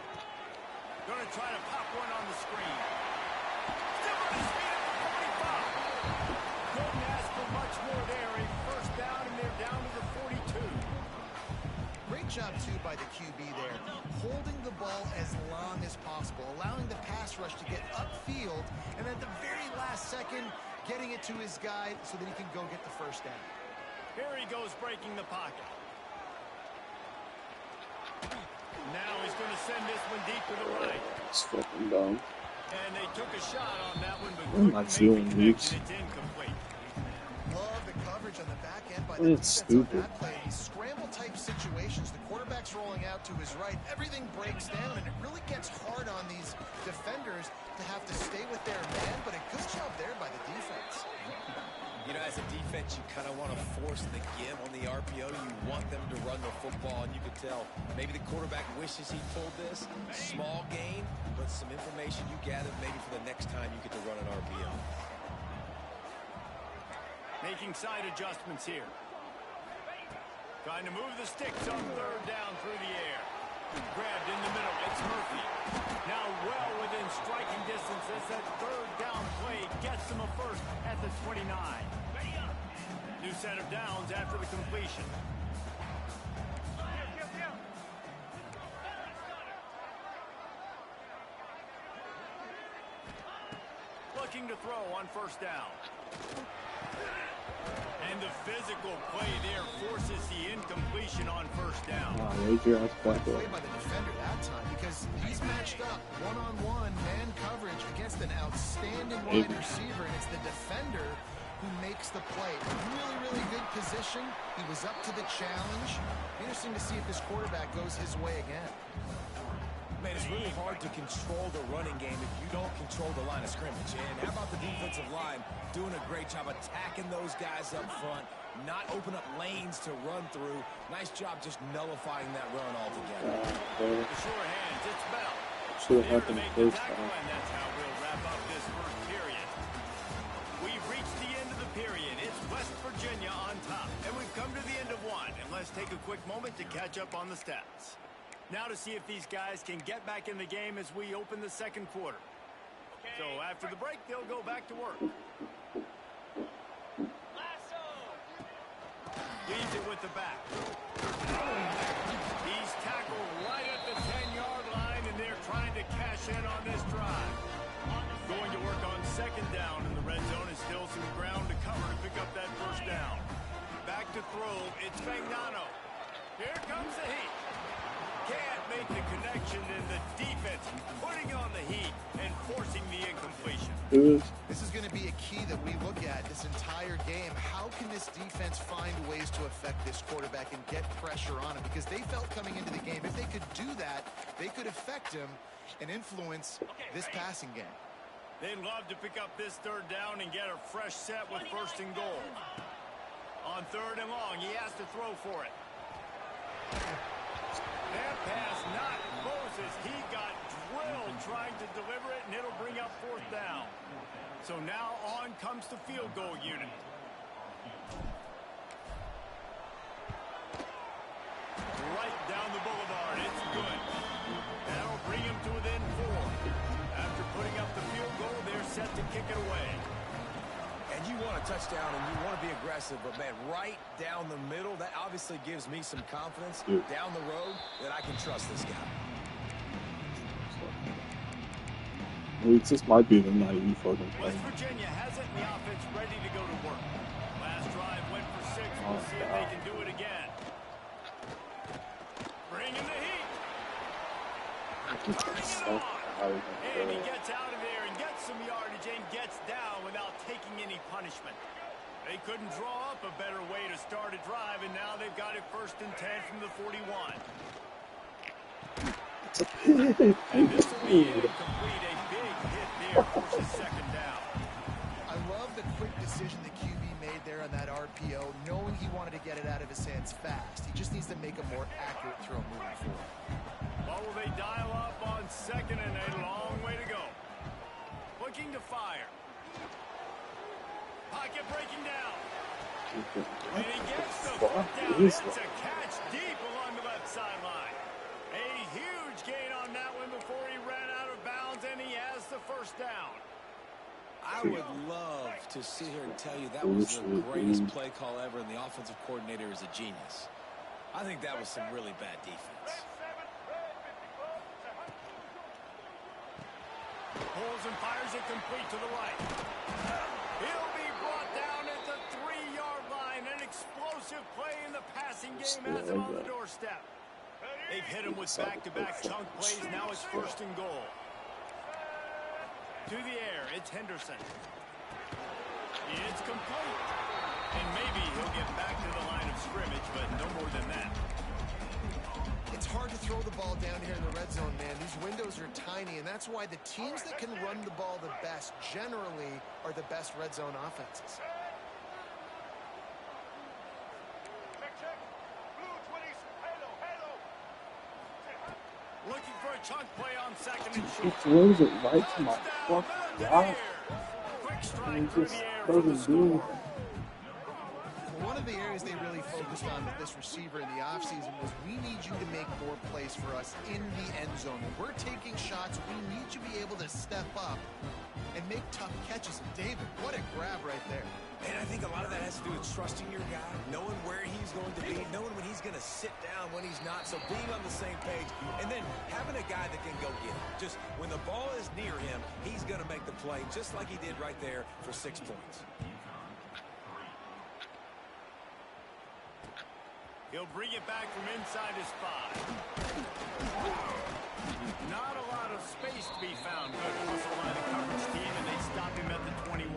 Going to try to pop one on the screen. Still on his feet at the 45. Couldn't ask for much more there. A 1st down, and they're down to the 42. Great job, too, by the QB there. Holding the ball as long as possible, allowing the pass rush to get upfield, and at the very last second, getting it to his guy so that he can go get the 1st down. Here he goes breaking the pocket. Now he's going to send this one deep to the right. It's fucking dumb. And they took a shot on that one, but What am I couldn't make the doing, connection. It's incomplete. Love the coverage on the back end by the It's defense stupid. on that play. These scramble-type situations, the quarterback's rolling out to his right, everything breaks down, and it really gets hard on these defenders to have to stay with their man, but a good job there by the defense. you know, as a defense, you kind of want to force the give on the RPO. You want them to run the football, and you can tell maybe the quarterback wishes he pulled this. Small gain, but some information you gather maybe for the next time you get to run an RPO. Making side adjustments here. Trying to move the sticks on third down through the air. Grabbed in the middle. It's Murphy. Now well within striking distance as that third down play gets them a first at the 29. New set of downs after the completion. Looking to throw on first down. And the physical play there forces the incompletion on first down. Raise your ass back Play up. by the defender that time because he's matched up one-on-one man coverage against an outstanding wide receiver, and it's the defender who makes the play. Really, really good position. He was up to the challenge. Interesting to see if this quarterback goes his way again. Man, it's really hard to control the running game if you don't control the line of scrimmage. And how about the defensive line doing a great job attacking those guys up front, not open up lanes to run through. Nice job just nullifying that run altogether. The sure hands, it's Bell. Should have There to happened make the first tackle, time. and that's how we'll wrap up this first period. We've reached the end of the period. It's West Virginia on top, and we've come to the end of one. And let's take a quick moment to catch up on the stats. Now to see if these guys can get back in the game as we open the second quarter. So after the break, they'll go back to work. Leaves it with the back. He's tackled right at the 10-yard line, and they're trying to cash in on this drive. Going to work on second down, and the red zone is still some ground to cover to pick up that first down. Back to throw, it's Fagnano. Here comes the heat. Can't make the connection, and the defense putting on the heat and forcing the incompletion. This is going to be a key that we look at this entire game. How can this defense find ways to affect this quarterback and get pressure on him? Because they felt coming into the game, if they could do that, they could affect him and influence this passing game. They'd love to pick up this third down and get a fresh set with first and goal. On third and long, he has to throw for it. That pass, not Moses. He got drilled trying to deliver it, and it'll bring up fourth down. So now on comes the field goal unit. Right down the boulevard. It's good. That'll bring him to within 4. After putting up the field goal, they're set to kick it away. And you want a touchdown and you want to be aggressive, but man, right down the middle, that obviously gives me some confidence down the road that I can trust this guy. This might be the naive fucking play. West Virginia has it in the offense ready to go to work. Last drive went for 6. We'll see if they can do it again. Bring in the heat. Bring it on. And he gets out of there and gets some yardage and gets down without taking any punishment. They couldn't draw up a better way to start a drive, and now they've got it first and 10 from the 41. And this will be incomplete. A big hit there forces second down. I love the quick decision the QB made there on that RPO, knowing he wanted to get it out of his hands fast. He just needs to make a more accurate throw moving forward. What will they dial up on second and a long way to go? Looking to fire. Pocket breaking down. And he gets the foot down. It's a catch deep along the left sideline. A huge gain on that one before he ran out of bounds, and he has the first down. I would love to sit here and tell you that was the greatest play call ever, and the offensive coordinator is a genius. I think that was some really bad defense. Pulls and fires it complete to the right. He'll be brought down at the 3-yard line. An explosive play in the passing game has him on the doorstep. They've hit him with back-to-back chunk plays. Now it's first and goal. To the air, it's Henderson. It's complete. And maybe he'll get back to the line of scrimmage, but no more than that. It's hard to throw the ball down here in the red zone, man. These windows are tiny, and that's why the teams that can run the ball the best generally are the best red zone offenses. Looking for a chunk play on second and He short. throws it right to my fucking eye. Quick And strike he through just the air for the doesn't do score. anything. they really focused on with this receiver in the offseason was, we need you to make more plays for us in the end zone. When we're taking shots, we need you to be able to step up and make tough catches. And David, what a grab right there. And I think a lot of that has to do with trusting your guy, knowing where he's going to be, knowing when he's going to sit down, when he's not. So being on the same page, and then having a guy that can go get it. Just when the ball is near him, he's going to make the play, just like he did right there for 6 points. He'll bring it back from inside his 5. Not a lot of space to be found. Good hustle by the coverage team, and they stop him at the 21.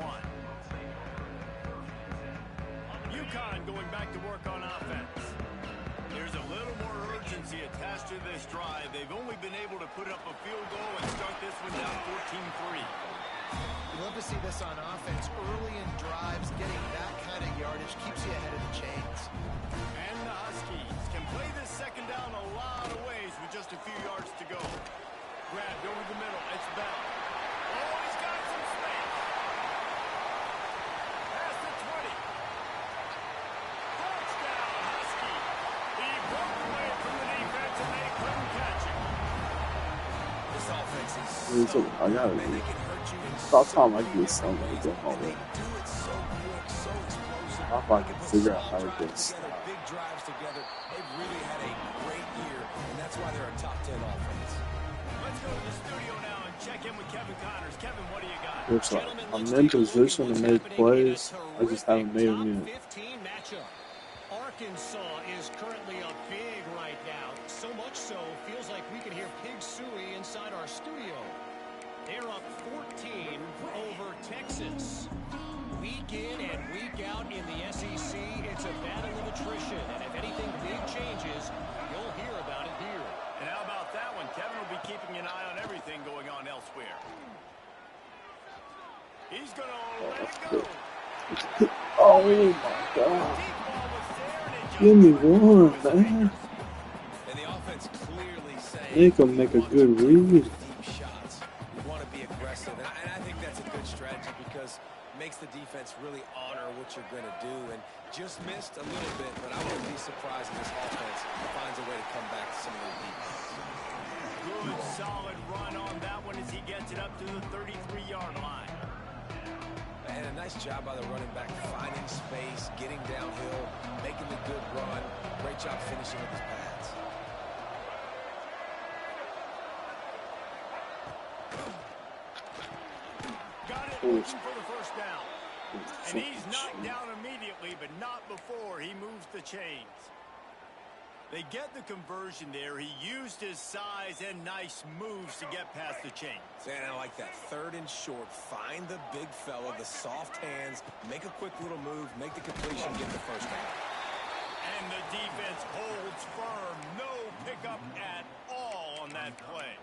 UConn going back to work on offense. There's a little more urgency attached to this drive. They've only been able to put up a field goal and start this one down 14-3. You love to see this on offense. Early in drives, getting that kind of yardage keeps you ahead of the chains. And the Huskies can play this second down a lot of ways with just a few yards to go. Grabbed over the middle. It's Bell. Oh, he's got some space. Past the 20. Touchdown, Husky. He broke away from the defense and they couldn't catch him. This offense is So, I got man, they it. can hurt you in About so time I many get something different to ways, go and they home. do it so quick, so explosive. How if I They can put figure out small how to drives get together, stopped. big drives together. They've really had a great year, and that's why they're a top 10 offense. Let's go to the studio now and check in with Kevin Connors. Kevin, what do you got? Looks like Gentlemen, I'm let's in take a look at position to what's make happening plays. in a I just haven't made them terrific yet. top 15 matchup. Arkansas is currently up big right now. So much so, feels like we can hear Pig Suey inside our studio. They're up 14 over Texas. Week in and week out in the SEC, it's a battle of attrition. And if anything big changes, you'll hear about it here. And how about that one? Kevin will be keeping an eye on everything going on elsewhere. He's going to let it go. Oh my God. Deep ball was there, and it just Give me couldn't one, through his man. fingers. And the offense clearly saying They can make a we want good to take read. those deep shots. We want to be aggressive. And I think that's a good strategy because it makes the defense really honor what you're going to do. And just missed a little bit, but I wouldn't be surprised if this offense finds a way to come back to some of their defense. Good, solid run on that one as he gets it up to the 33-yard line. And a nice job by the running back, finding space, getting downhill, making the good run. Great job finishing with his pads. Got it looking for the first down. And he's knocked down immediately, but not before he moves the chains. They get the conversion there. He used his size and nice moves to get past the chains. And I like that. 3rd and short. Find the big fella, the soft hands, make a quick little move, make the completion, get the first down. And the defense holds firm. No pickup at all on that play.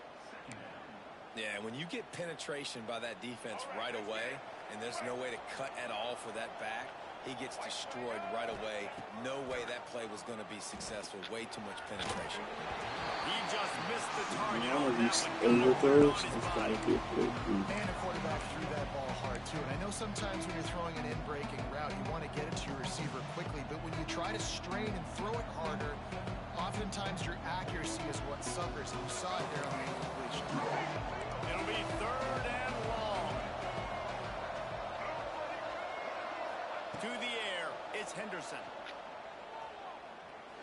Yeah, when you get penetration by that defense right away, and there's no way to cut at all for that back, he gets destroyed right away. No way that play was going to be successful. Way too much penetration. He just missed the target. Now on these that one. overthrows, it's going to be a big deal. And a quarterback threw that ball hard, too. And I know sometimes when you're throwing an in-breaking route, you want to get it to your receiver quickly. But when you try to strain and throw it harder, oftentimes your accuracy is what suffers. And you saw it there on the incompletion. It'll be 3rd and long. To the air, it's Henderson.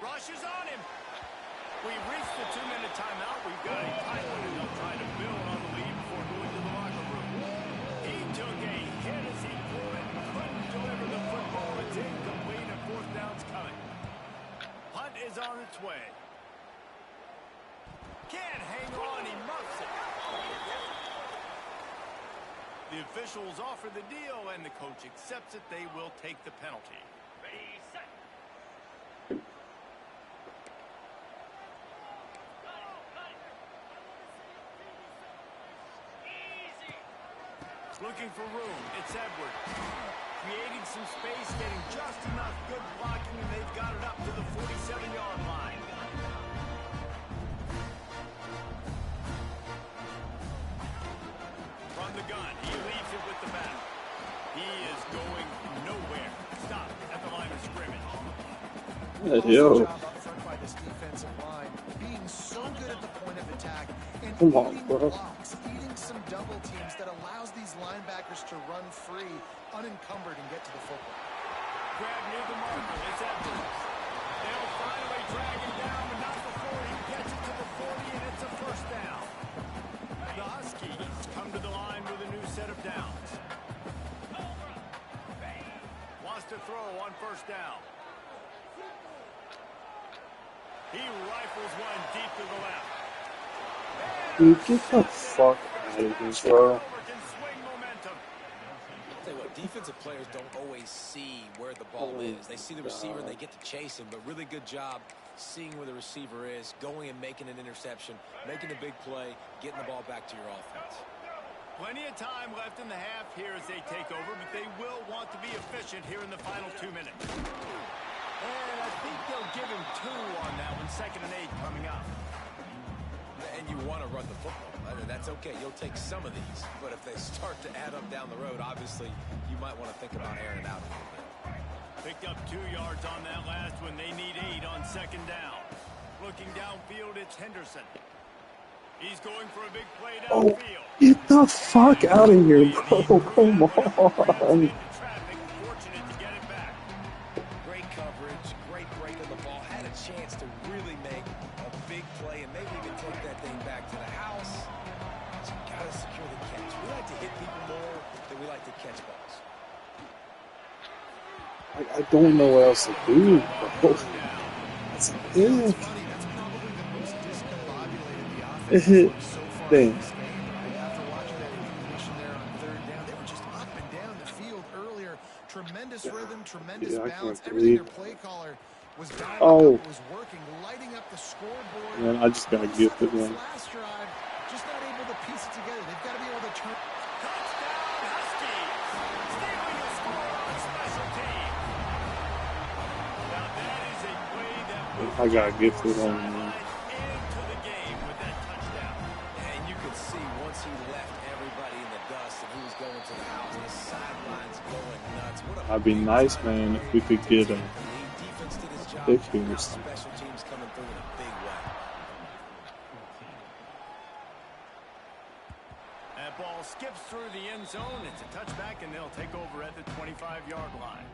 Rushes on him. We've reached the 2-minute timeout. We've got a tight one, and they'll try to build on the lead before going to the locker room. He took a hit as he threw it, couldn't deliver the football. It's incomplete, and 4th down's coming. Punt is on its way. Can't hang on, he muffs it. The officials offer the deal, and the coach accepts it. They will take the penalty. Ready, set. Looking for room. It's Edwards. Creating some space, getting just enough good blocking, and they've got it up to the 47-yard line. From the gun, he leaves it with the back. He is going nowhere. Stop at the line of scrimmage. Awesome Yo, job up front by this defensive line, being so good at the point of attack and come on, eating bro. blocks, eating some double teams that allows these linebackers to run free, unencumbered, and get to the football. Grab near the marker. It's Edwards. They'll finally drag him down, but not before he gets it to the 40, and it's a first down. The Huskies come to the line with a new set of downs. Wants to throw on first down. He rifles one deep to the left. Dude, get the fuck out of here, bro. Can swing momentum. Tell you what, defensive players don't always see where the ball is. They see the receiver and they get to chase him, but really good job seeing where the receiver is, going and making an interception, making a big play, getting the ball back to your offense. Plenty of time left in the half here as they take over, but they will want to be efficient here in the final 2 minutes. And I think they'll give him 2 on that one, 2nd and 8 coming up. And you want to run the football. I mean, that's okay. You'll take some of these. But if they start to add up down the road, obviously, you might want to think about airing it out a little bit. Picked up 2 yards on that last one. They need 8 on 2nd down. Looking downfield, it's Henderson. He's going for a big play Oh, downfield. get the fuck out of here, bro. Come on. Fortunate to get it back. Great coverage, great break of the ball. Had a chance to really make a big play and maybe even take that thing back to the house. But you got to secure the catch. We like to hit people more than we like to catch balls. I don't know what else to do, bro. That's it. Funny, that's probably the most discombobulated the offense It has hit. looked so far in Damn. this game. Right? After watching that information there on 3rd down, they were just up and down the field earlier. Tremendous rhythm, tremendous Yeah, I balance. can't Everything believe. their play caller was dialing Oh, up was working, lighting up the scoreboard. man, I just got Except gifted for this one. last drive, just not able to piece it together. They've got to be able to turn. Touchdown, Huskies. Stealing the score on special teams. Now that is a play that will I got get gifted your on, man. sideline into the game with that touchdown. And you could see once he left everybody in the dust and he was going to the house, the sidelines going nuts. What a I'd be big nice, time man, play if we could to get take a the lead. Defense did his job. pick Now here. special teams coming through in a big way. That ball skips through the end zone. It's a touchback, and they'll take over at the 25-yard line.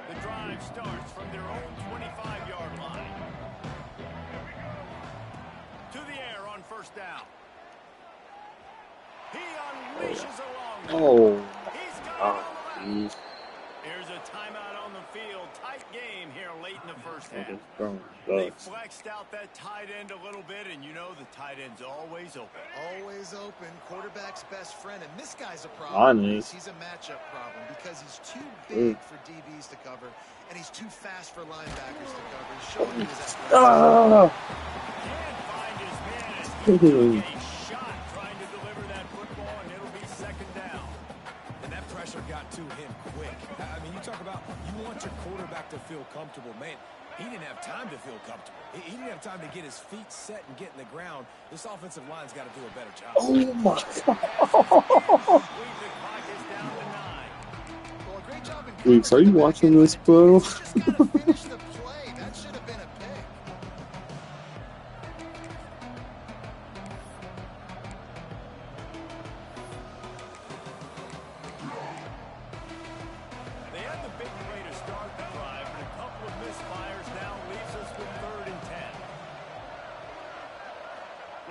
The drive starts from their own 25-yard line. To the air on first down. He unleashes a long one. Oh, He's got it ah, on the left. jeez. Here's a timeout on the field. Tight game here late in the first I half. just throwing They ducks. flexed out that tight end a little bit, and you know the tight end's always open. Always open, quarterback's best friend, and this guy's a Mine problem. is. He's a matchup problem because he's too big for DBs to cover, and he's too fast for linebackers to cover. He's showing you his athletic. Ah! Can't find his man as he Dude. took a shot trying to deliver that football, and it'll be 2nd down. And that pressure got to him quick. I mean, you talk about you want your quarterback to feel comfortable. Man, he didn't have time to feel comfortable. He didn't have time to get his feet set and get in the ground. This offensive line's got to do a better job. Oh my god. The clock is down to 9. Well, a great job in Weeks, are you watching this, bro? He's just got to finish the play. That should have been a pick. They had the big play to start the drive, but a couple of misfires now leaves us with 3rd and 10.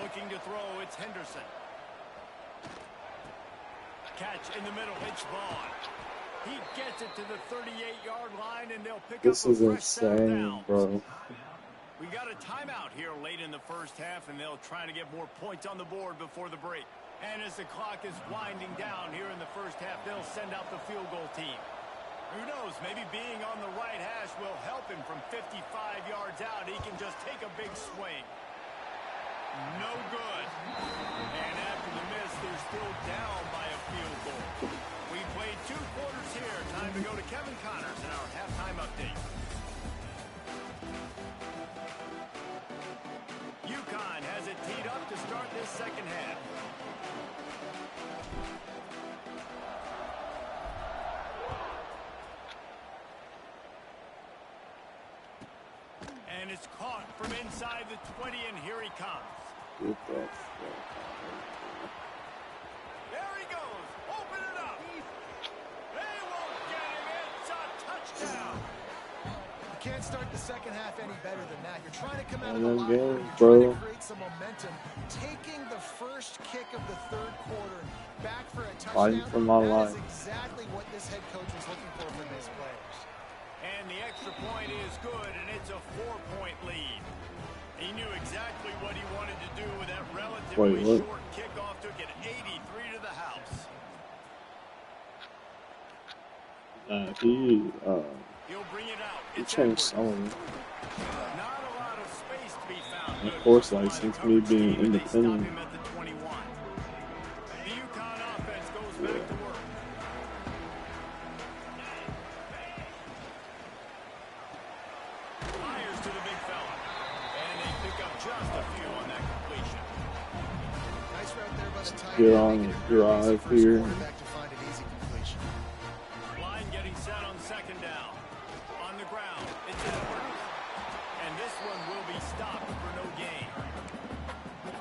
Looking to throw, it's Henderson. Catch in the middle, it's Vaughn. He gets it to the 38-yard line, and they'll pick This up a is fresh set of insane, downs. bro. We got a timeout here late in the first half, and they'll try to get more points on the board before the break. And as the clock is winding down here in the first half, they'll send out the field goal team. Who knows, maybe being on the right hash will help him from 55 yards out. He can just take a big swing. No good. And after the miss, they're still down by a field goal. We played 2 quarters here. Time to go to Kevin Connors in our halftime update. UConn has it teed up to start this second half. it's caught from inside the 20, and here he comes. Get that fuck. There he goes. Open it up. They won't get him. It's a touchdown. You can't start the second half any better than that. You're trying to come out of And the then locker room. games, You're trying bro. to create some momentum. Taking the first kick of the third quarter back for a touchdown. Fighting for my That life. is exactly what this head coach was looking for from his players. And the extra point is good, and it's a 4-point lead. He knew exactly what he wanted to do with that relatively Wait, what? short kickoff. Took it 83 to the house. He'll bring it out. He It's changed Edwards. some of it. Not a lot of space to be found. And of Good course, work like, by the since me coverage being team, and they stop independent, him at the 21. The UConn offense goes back to work. Fires to the big fella. And they pick up just a few on that completion. Nice route there by the tight get end, on making the it real easy drive for his here. quarterback to find an easy completion. Line getting set on second down. On the ground, it's Edwards. And this one will be stopped for no gain.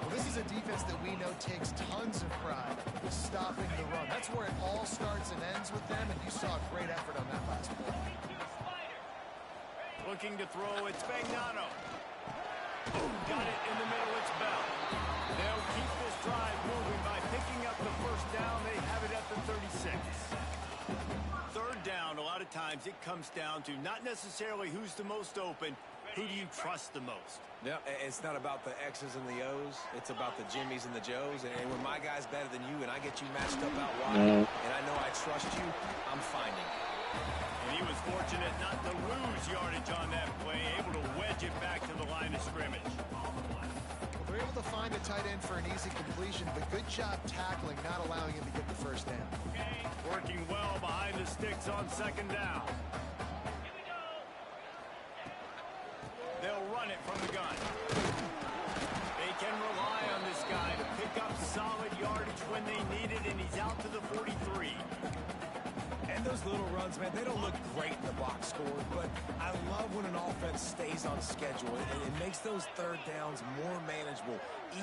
Well, this is a defense that we know takes tons of pride in stopping the run. That's where it all starts and ends with them, and you saw a great effort on that last play. Looking to throw, it's Spagnano. Got it in the middle, it's Bell. They'll keep this drive moving by picking up the first down. They have it at the 36. Third down, a lot of times it comes down to not necessarily who's the most open, who do you trust the most? Yeah, it's not about the X's and the O's. It's about the Jimmys and the Joes. And when my guy's better than you and I get you matched up out wide, No. and I know I trust you, I'm finding. And he was fortunate not to lose yardage on that play, able to wedge it back to the line of scrimmage. Well, they're able to find a tight end for an easy completion, but good job tackling, not allowing him to get the first down. Working well behind the sticks on second down. They'll run it from the gun. They can rely on this guy to pick up solid yardage when they need it, and he's out to the 43. And those little runs, man, they don't look great in the box score, but I love when an offense stays on schedule. It makes those third downs more manageable,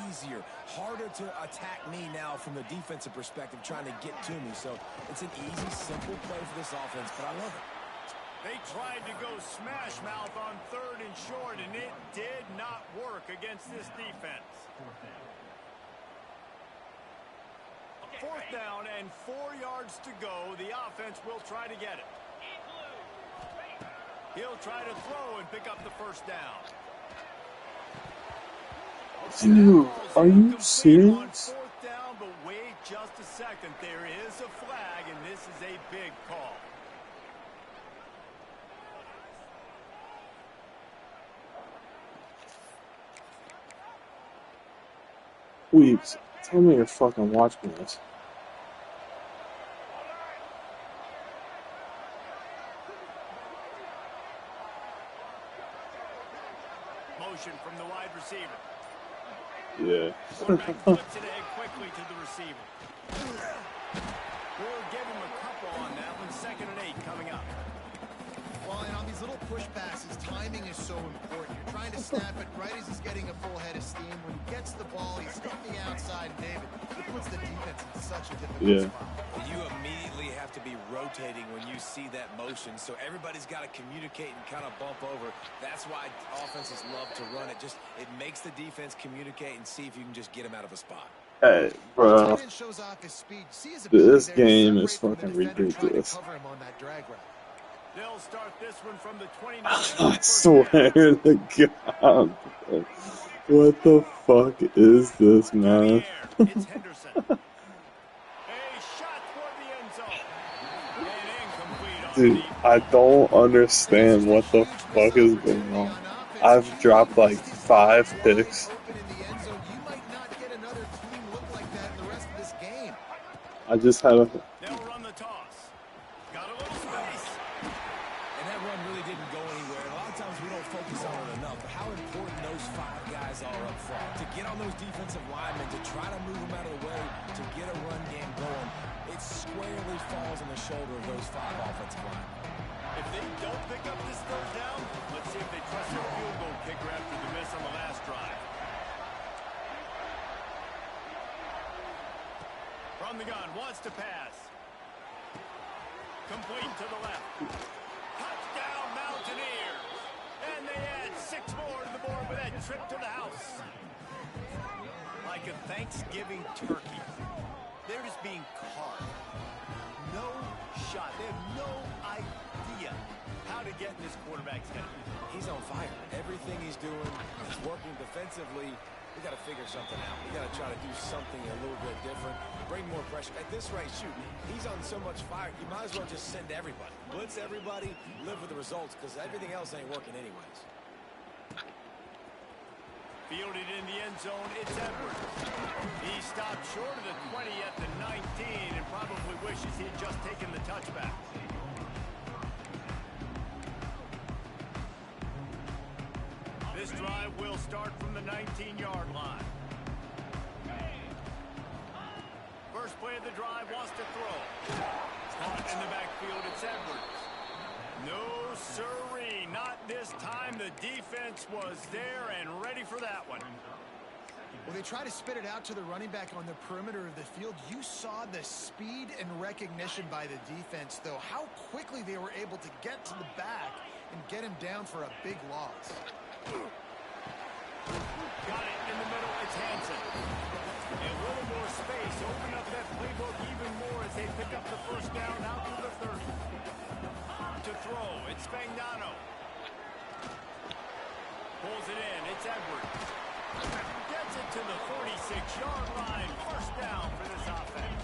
easier, harder to attack me now from the defensive perspective trying to get to me. So it's an easy, simple play for this offense, but I love it. They tried to go smash mouth on third and short, and it did not work against this defense. Fourth down and 4 yards to go. The offense will try to get it. He'll try to throw and pick up the first down. Dude, are you On serious? fourth down, but wait just a second. There is a flag, and this is a big call. Weeks, tell me you're fucking watching this. Motion from the wide receiver. Yeah. Quarterback flips it ahead quickly to the receiver. We'll give him a couple on that one. 2nd and 8 coming up. Well, and on these little push passes, timing is so important. You're trying to snap it right as he's getting a full head of steam. When he gets the ball, he's stepping outside, David. It puts the defense in such a difficult spot. You immediately have to be rotating when you see that motion, so everybody's got to communicate and kind of bump over. That's why offenses love to run it. It makes the defense communicate and see if you can just get him out of a spot. Hey, bro. Tight end shows off his speed. See his This ability there to game is separate fucking from the defender trying to ridiculous. cover him on that drag route. They'll start this one from the 29. I swear to God. Bro. What the fuck is this, man? It's Henderson. A shot toward the end zone. And incomplete on Dude, I don't understand what the fuck is going on. I've dropped like 5 picks. Open in the end zone. You might not get another team look like that in the rest of this game. I just had a... They'll run the toss. Got a little space. And that run really didn't go anywhere. A lot of times we don't focus on it enough, but how important those 5 guys are up front. To get on those defensive linemen, to try to move them out of the way, to get a run game going, it squarely falls on the shoulder of those 5 offensive linemen. If they don't pick up this third down, let's see if they trust their field goal kicker after the miss on the last drive. From the gun, wants to pass. Complete to the left. Touchdown, Mountaineers. And they add 6 more to the board with that trip to the house. Like a Thanksgiving turkey. They're just being carved. No shot. They have no idea how to get in this quarterback's head. He's on fire. Everything he's doing is working defensively. We got to figure something out. We got to try to do something a little bit different. Bring more pressure. At this rate, shoot, he's on so much fire, you might as well just send everybody. Blitz everybody, live with the results, because everything else ain't working anyways. Fielded in the end zone, it's Edwards. He stopped short of the 20 at the 19 and probably wishes he had just taken the touchback. This drive will start from the 19-yard line. First play of the drive wants to throw. Caught in the backfield, it's Edwards. No sirree, not this time. The defense was there and ready for that one. Well, they try to spit it out to the running back on the perimeter of the field. You saw the speed and recognition by the defense, though. How quickly they were able to get to the back and get him down for a big loss. Got it in the middle, it's Hansen. A little more space, open up that playbook even more as they pick up the first down out to the 30. To throw, it's Spagnano. Pulls it in, it's Edwards. Gets it to the 46-yard line. First down for this offense.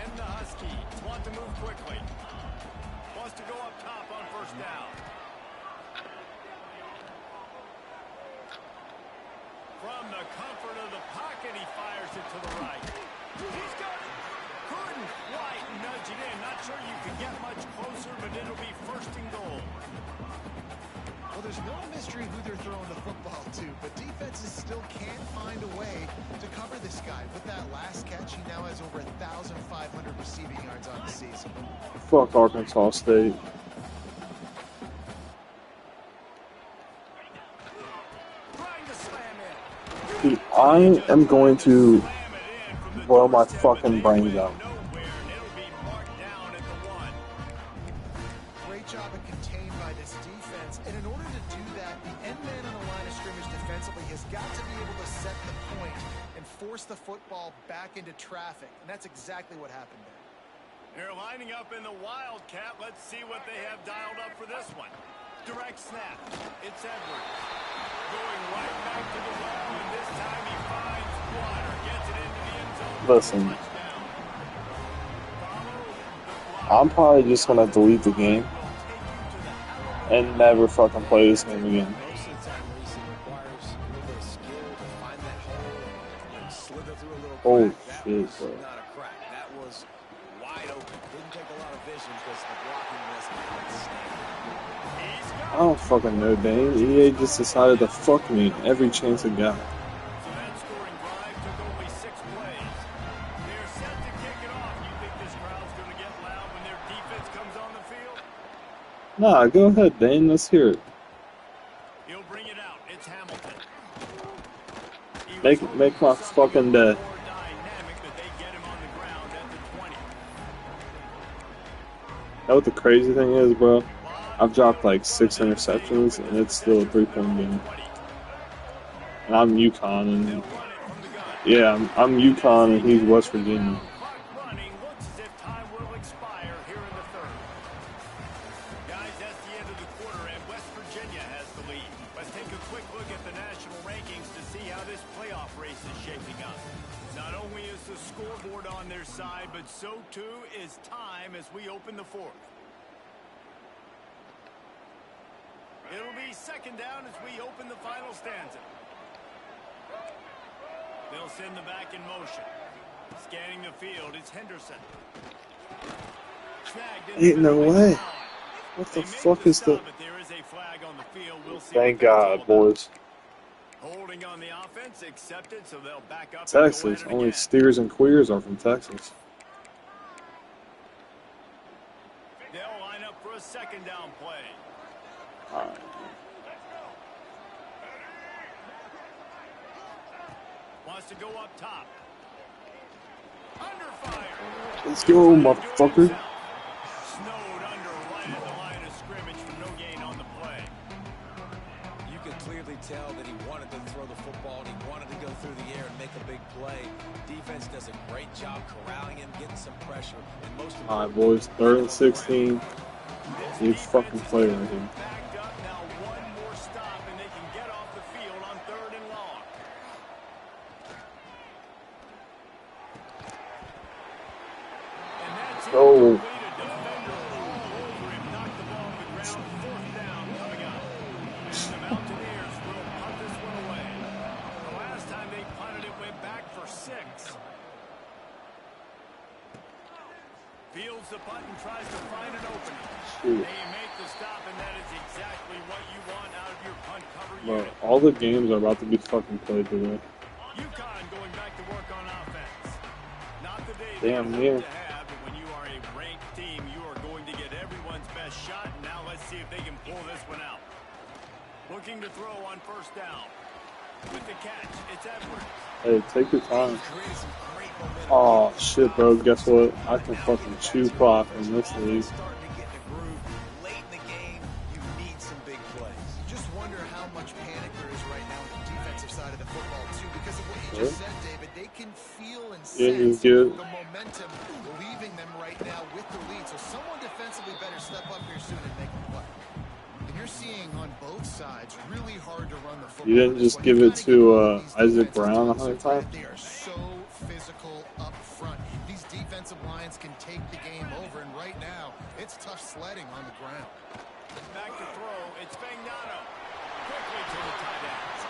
And the Huskies want to move quickly. Wants to go up top on first down. From the comfort of the pocket, he fires it to the right. He's got it. Couldn't quite nudge it in. Not sure you could get much closer, but it'll be first and goal. Well, there's no mystery who they're throwing the football to, but defenses still can't find a way to cover this guy. With that last catch, he now has over 1,500 receiving yards on the season. Fuck Arkansas State. Dude, I am going to blow my fucking brains out. Great job of contained by this defense, and in order to do that, the end man on the line of scrimmage defensively has got to be able to set the point and force the football back into traffic, and that's exactly what happened there. They're lining up in the Wildcat. Let's see what they have dialed up for this one. Direct snap. It's Edwards. Going right back to the well, and this time he finds water. Gets it into the end zone. Listen, I'm probably just gonna delete the game and never fucking play this game again. Most of the time, racing requires a little bit of skill to find that hole and slither through a little crack. Oh, That shit, was bro. not a crack. That was wide open. Didn't take a lot of vision because the blocking was outstanding. I don't fucking know, Dane. EA just decided to fuck me every chance it got. So that scoring drive took only 6 plays. They're set to kick it off. You think this crowd's going to get loud when their defense comes on the field? Nah, go ahead, Dane. Let's hear it. He'll bring it out. It's Hamilton. Make my fucking day. More dynamic, but they get him on the ground at the 20. Know what the crazy thing is, bro? I've dropped like 6 interceptions, and it's still a 3-point game. And I'm UConn, and yeah, I'm UConn, and he's West Virginia. Clock running. Looks as if time will expire here in the third. Guys, that's the end of the quarter, and West Virginia has the lead. Let's take a quick look at the national rankings to see how this playoff race is shaping up. Not only is the scoreboard on their side, but so too is time as we open the fourth. It'll be second down as we open the final stanza. They'll send the back in motion. Scanning the field, it's Henderson. Snagged in Ain't no the way. line. What They the make fuck is the... stop, but there is a flag on the field. We'll see Thank what that's all God, about. boys. Holding on the offense, accepted, so they'll back up. and Texas. go at it Only again. steers and queers are from Texas. They'll line up for a second down play. All right. Wants to go up top. Under fire. Let's go, motherfucker. Snowed under right at the line of scrimmage for no gain on the play. You could clearly tell that he wanted to throw the football and he wanted to go through the air and make a big play. Defense does a great job corralling him, getting some pressure. And most of All right, boys. 3rd and 16. Big fucking play right here. Backed up now, one more stop and they can get off the field on 3rd and long. And that's Go. incomplete. A defender all over him, knocked the ball on the ground. 4th down coming up. And the Mountaineers will punt this one away. The last time they punted it went back for 6. Fields the punt and tries to find an opening. Shoot. They make the stop, and that is exactly what you want out of your punt cover Bro, unit. all the games are about to be fucking played today. UConn going back to work on offense. Not the day Damn they near. hope to have, but when you are a ranked team, you are going to get everyone's best shot. And now let's see if they can pull this one out. Looking to throw on 1st down. With the catch, it's Edwards. Hey, take your time. created some great momentum. Oh shit, bro. Guess what? I can fucking chew clock in this league. Starting to get in a groove. Late in the game, you need some big plays. Just wonder how much panic there is right now on the defensive side of the football, too, because of what you just said, David. They can feel and Yeah, you sense get- the momentum leaving them right now with the lead. So someone defensively better step up here soon and make a play. And you're seeing on both sides really hard to run the football. You didn't just give it to Isaac Brown 100 times? They are so physical up front. These defensive lines can take the game over, and right now, it's tough sledding on the ground. Back to throw, it's Fagnano. Quickly to the tight ends.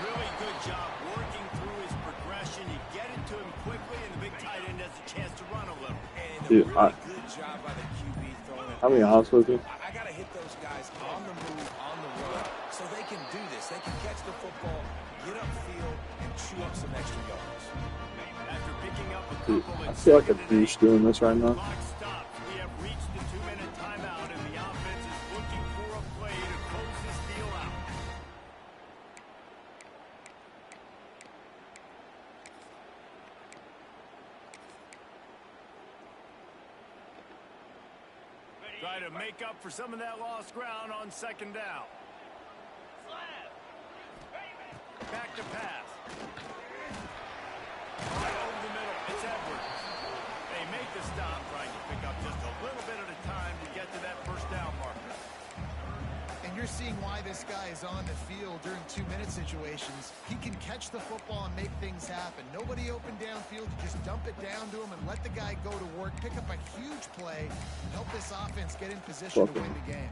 Really good job working through his progression. You get it to him quickly, and the big tight end has a chance to run a little. And a Dude, really good job by the QB throwing it. I'll be honest with you. I got to hit those guys on the move, on the run, so they can do this. They can catch the football, get upfield, and chew up some extra yards. After picking up a Dude, couple I in feel like a 2nd and douche 8, doing this right now. clock stopped. We have reached the 2-minute timeout, and the offense is looking for a play to close this deal out. Try to make up for some of that lost ground on 2nd down. Back to pass. Right over the middle. It's Edwards. They make the stop, trying to pick up just a little bit at a time to get to that 1st down marker. And you're seeing why this guy is on the field during 2-minute situations. He can catch the football and make things happen. Nobody open downfield. You just dump it down to him and let the guy go to work, pick up a huge play, and help this offense get in position to win the game.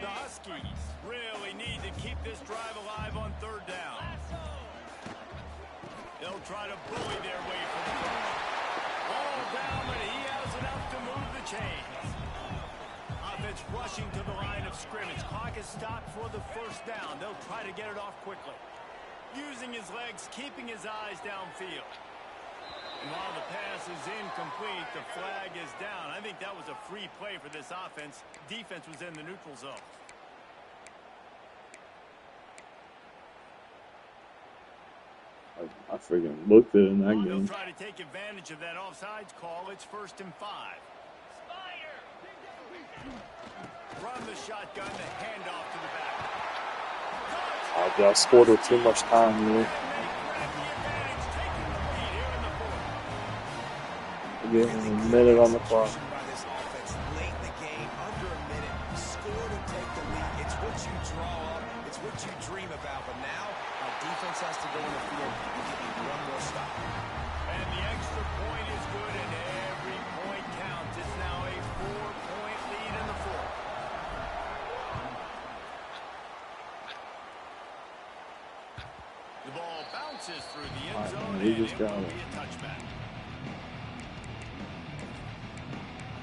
The Huskies really need to keep this drive alive on 3rd down. They'll try to bully their way for the first. All down, but he has enough to move the chains. Offense rushing to the line of scrimmage. Clock is stopped for the 1st down. They'll try to get it off quickly. Using his legs, keeping his eyes downfield. And while the pass is incomplete, the flag is down. I think that was a free play for this offense. Defense was in the neutral zone. I freaking looked at it in that They'll game. try to take advantage of that offsides call. It's 1st and 5. From the shotgun, the handoff to the back. Oh, dude, I scored with too much time, man. And they grab the advantage, taking the lead here in the 4th. Again, a minute on the clock. By this offense late in the game, under a minute, score to take the lead. It's what you draw up. It's what you dream about. But now, our defense has to go in the field and give you one more stop. And the extra point is good, and every point counts. It's now a 4-point lead in the 4th. The ball bounces through the end zone, he and just it got will it. be a touchback.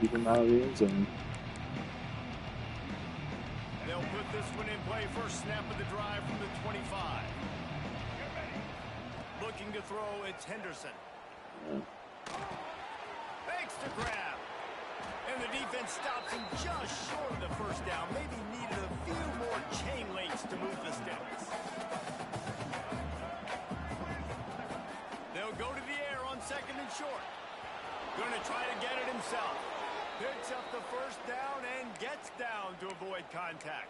Keep him out of the end zone. They'll put this one in play. First snap of the drive from the 25. Looking to throw, it's Henderson. Yeah. a grab. And the defense stops him just short of the first down. Maybe needed a few more chain links to move the sticks. They'll go to the air on 2nd and short. Going to try to get it himself. Picks up the first down and gets down to avoid contact.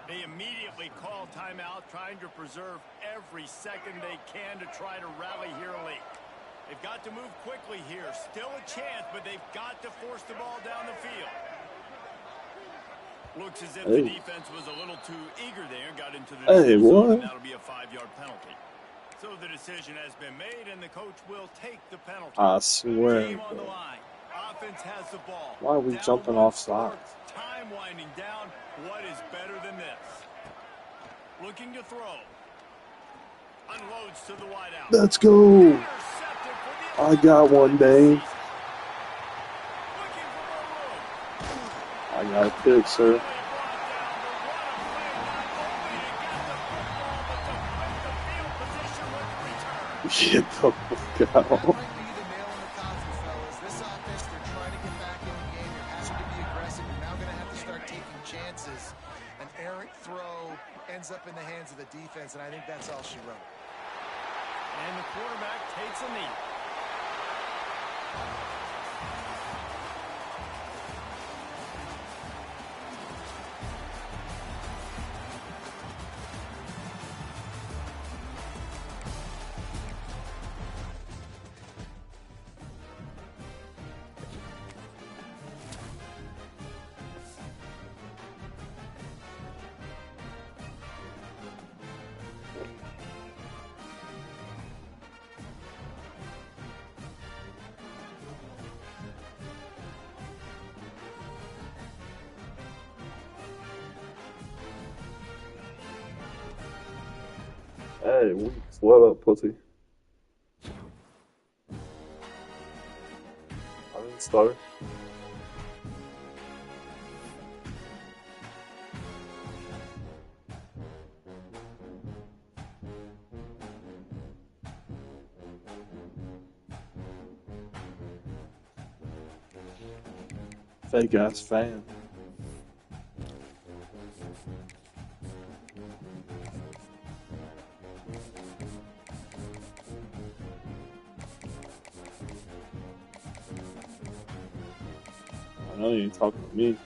They immediately call timeout, trying to preserve every second they can to try to rally here late. They've got to move quickly here. Still a chance, but they've got to force the ball down the field. Looks as if the defense was a little too eager there. Got into the zone, and that'll be a 5-yard penalty. So the decision has been made, and the coach will take the penalty. I swear. Game on the line. Offense has the ball. Why are we Down jumping one off score. sides? Time winding down. What is better than this? Looking to throw. Unloads to the wideout. Let's go. I got one, Dane. I got a pick, sir. Get the fuck out. That might be the nail in the coffin, fellas. This offense, they're trying to get back in the game. You're having to be aggressive. You're now going to have to start taking chances. An errant throw ends up in the hands of the defense, and I think that's all she wrote. And the quarterback takes a knee. Hey, what up, pussy? I didn't start. Fake ass fan. I know you ain't talking to me.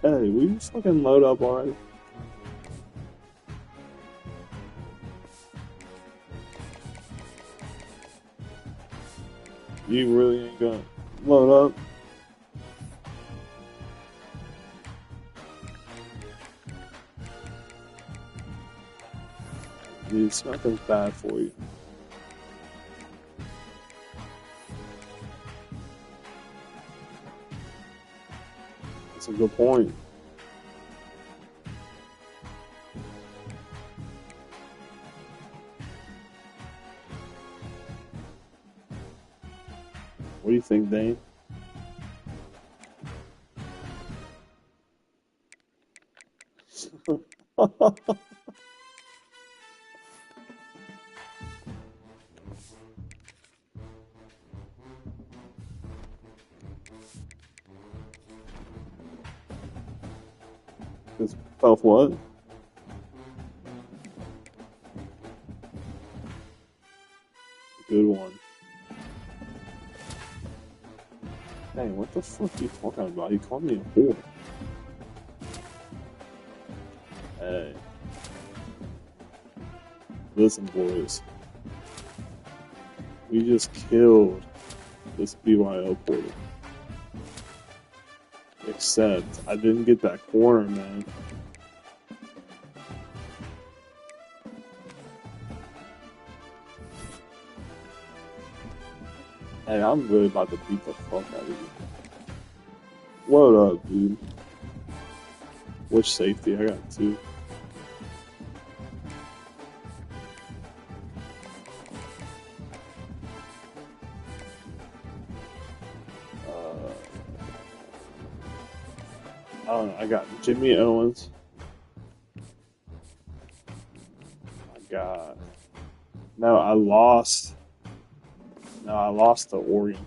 Hey, will you fucking load up already? You really ain't gonna load up? Dude, smoking's bad for you. That's a good point. What do you think, Dane? This Papapelph what? Good one. Hey, what the fuck are you talking about? You called me a whore. Hey. Listen, boys. We just killed this BYO portal. Except, I didn't get that corner, man. Hey, I'm really about to beat the fuck out of you. What up, dude? Which safety? I got two. I don't know. I got Jimmy Owens. I got. No, I lost. No, I lost to Oregon.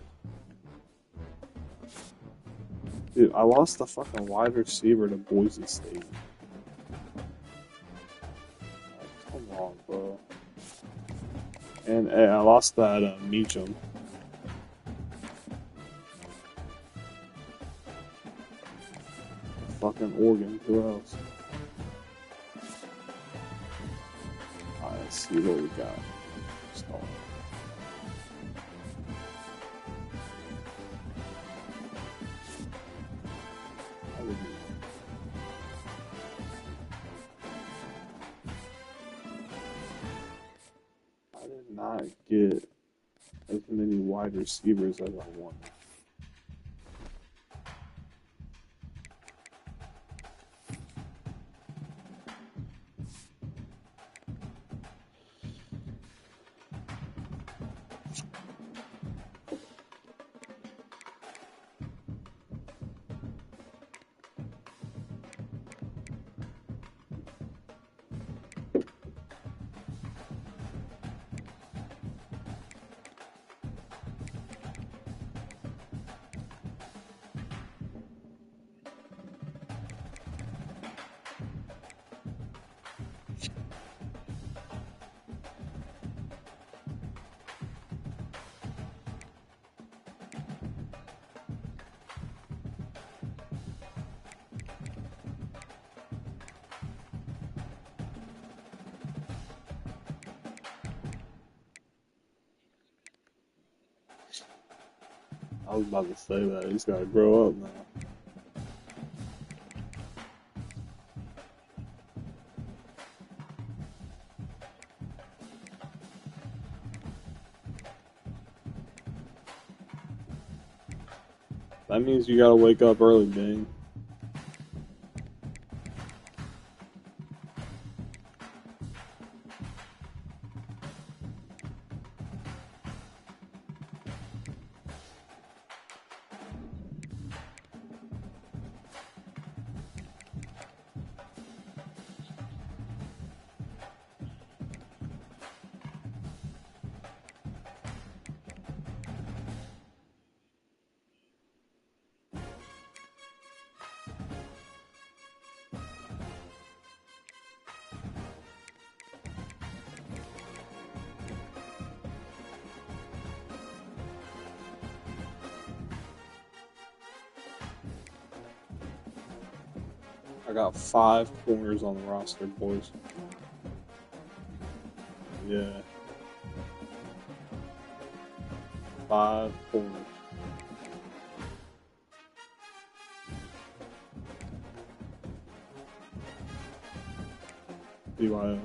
Dude, I lost the fucking wide receiver to Boise State. Like, come on, bro. And hey, I lost that Meacham. Fucking Oregon. Who else? Alright, let's see what we got. Start. I did not get as many wide receivers as I wanted. I was about to say that. He's got to grow up now. That means you got to wake up early, Bing. I got 5 corners on the roster, boys. Yeah. 5 corners. BYO.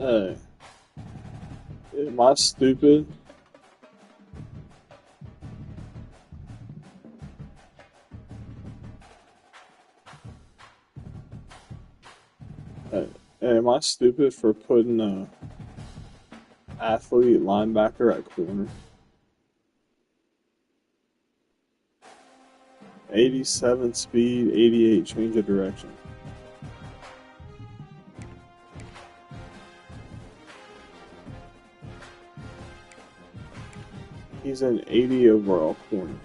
Hey, am I stupid? Hey, am I stupid for putting a athlete linebacker at corner? 87 speed, 88 change of direction. He's an 80 overall corner.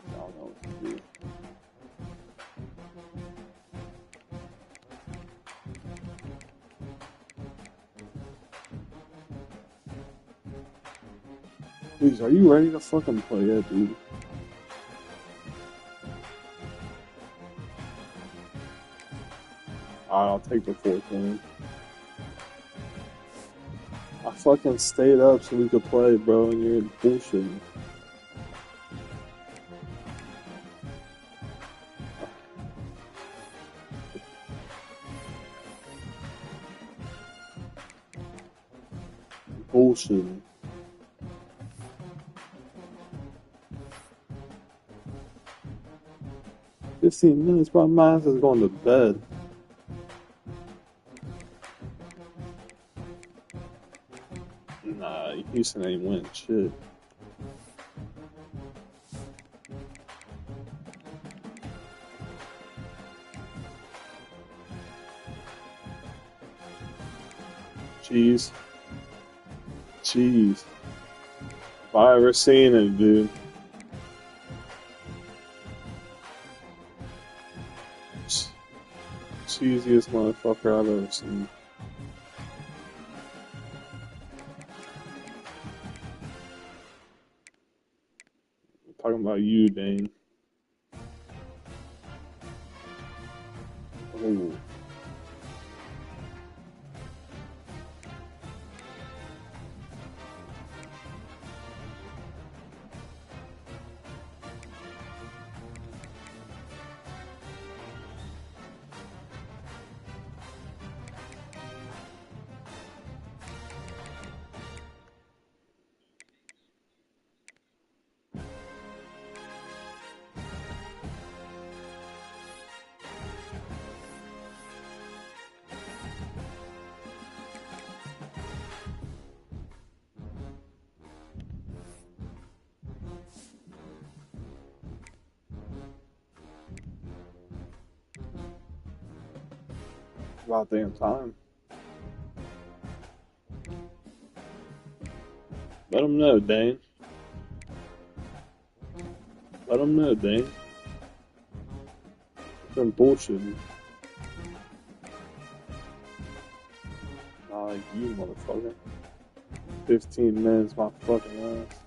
I don't know what to do. Please, are you ready to fucking play it, dude? I'll take the fourth one. I fucking stayed up so we could play, bro, and you're bullshitting. Bullshitting. $15 bro, my ass is going to bed. Nah, Houston ain't winning shit. Jeez. Jeez. If I ever seen it, dude. Cheesiest motherfucker I've ever seen. I'm talking about you, Dane. Oh. About damn time. Let him know, Dane. Let him know, Dane. Been bullshitting. Not like you, motherfucker. 15 minutes, my fucking ass.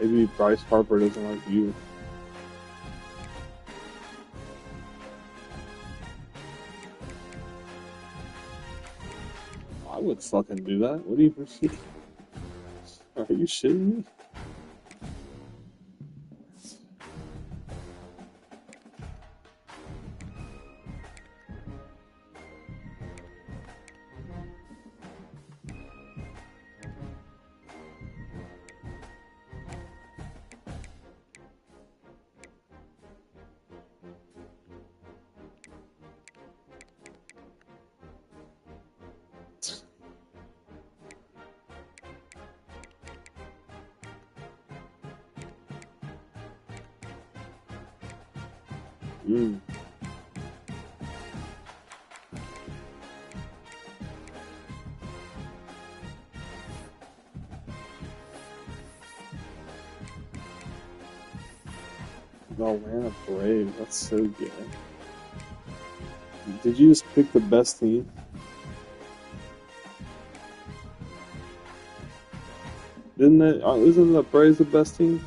Maybe Bryce Harper doesn't like you. I would fucking do that. What do you mean? Are you shitting me? Mm. Oh man, a Brave. That's so good. Did you just pick the best team? Didn't it? Isn't the Braves the best team?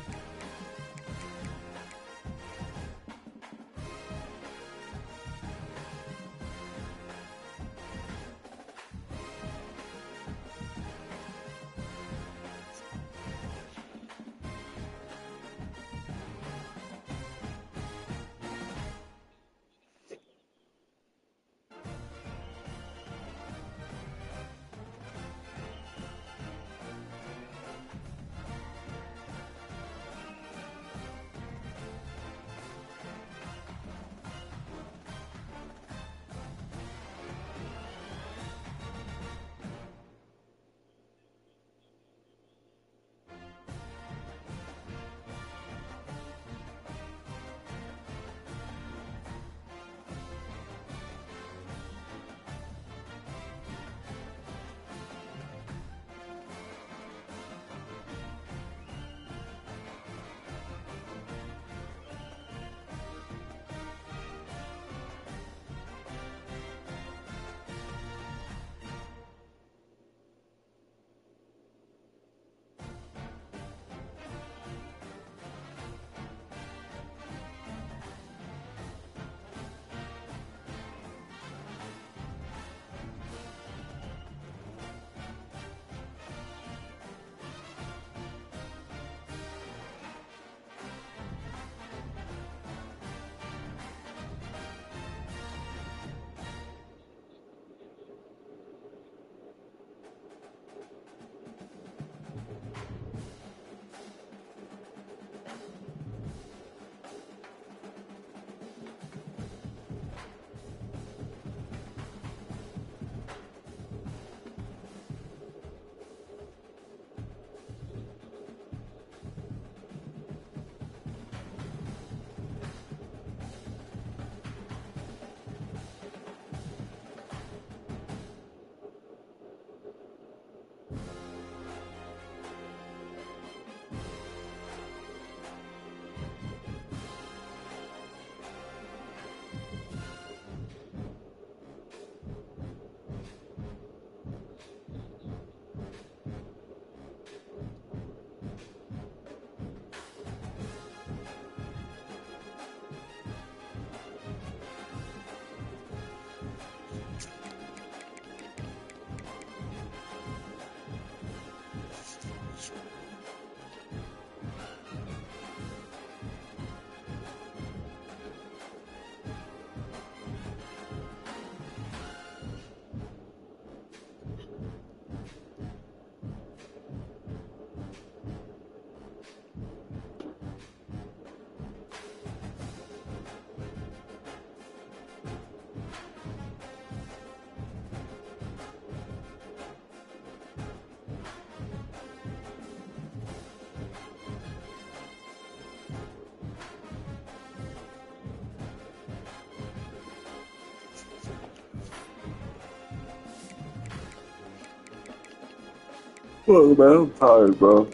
Well, man, I'm tired, bro.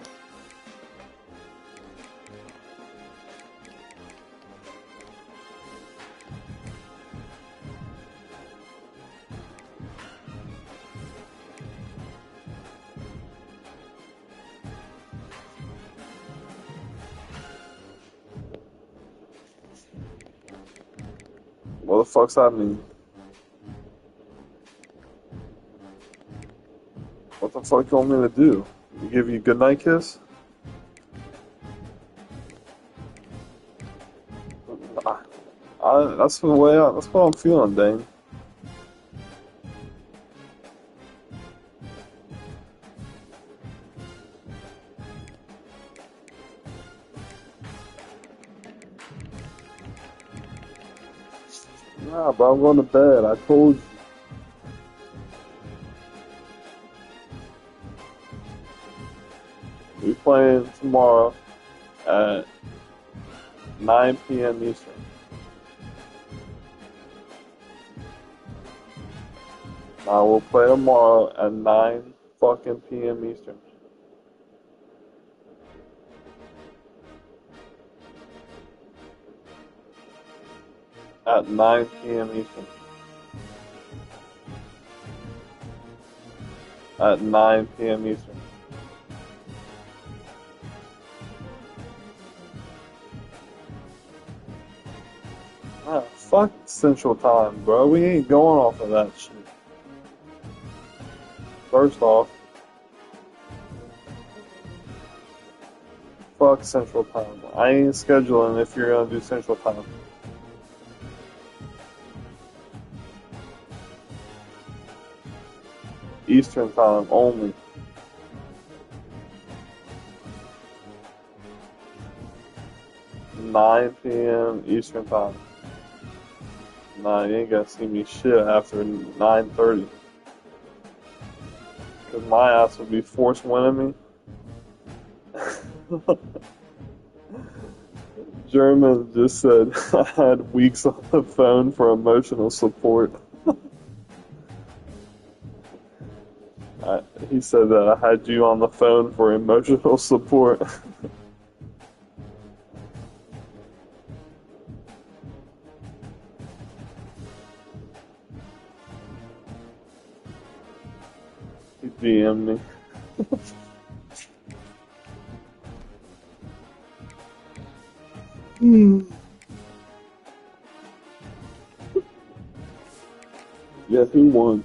What the fuck's that mean? What the fuck you want me to do? Give you a good night kiss? That's the way that's what I'm feeling, Dane. Nah, bro, I'm going to bed. I told you. We playing tomorrow at 9 p.m. Eastern. I will play tomorrow at 9 fucking p.m. Eastern. At 9 p.m. Eastern. At 9 p.m. Eastern. Ah, fuck Central Time, bro. We ain't going off of that shit. First off, fuck Central Time. I ain't scheduling if you're gonna do Central Time. Eastern Time only. "9 p.m. Eastern Time. Nah, you ain't gonna see me shit after 9:30. Cause my ass would be force winning me. German just said I had weeks on the phone for emotional support. He said that I had you on the phone for emotional support. He DM'd me. Yeah, he won.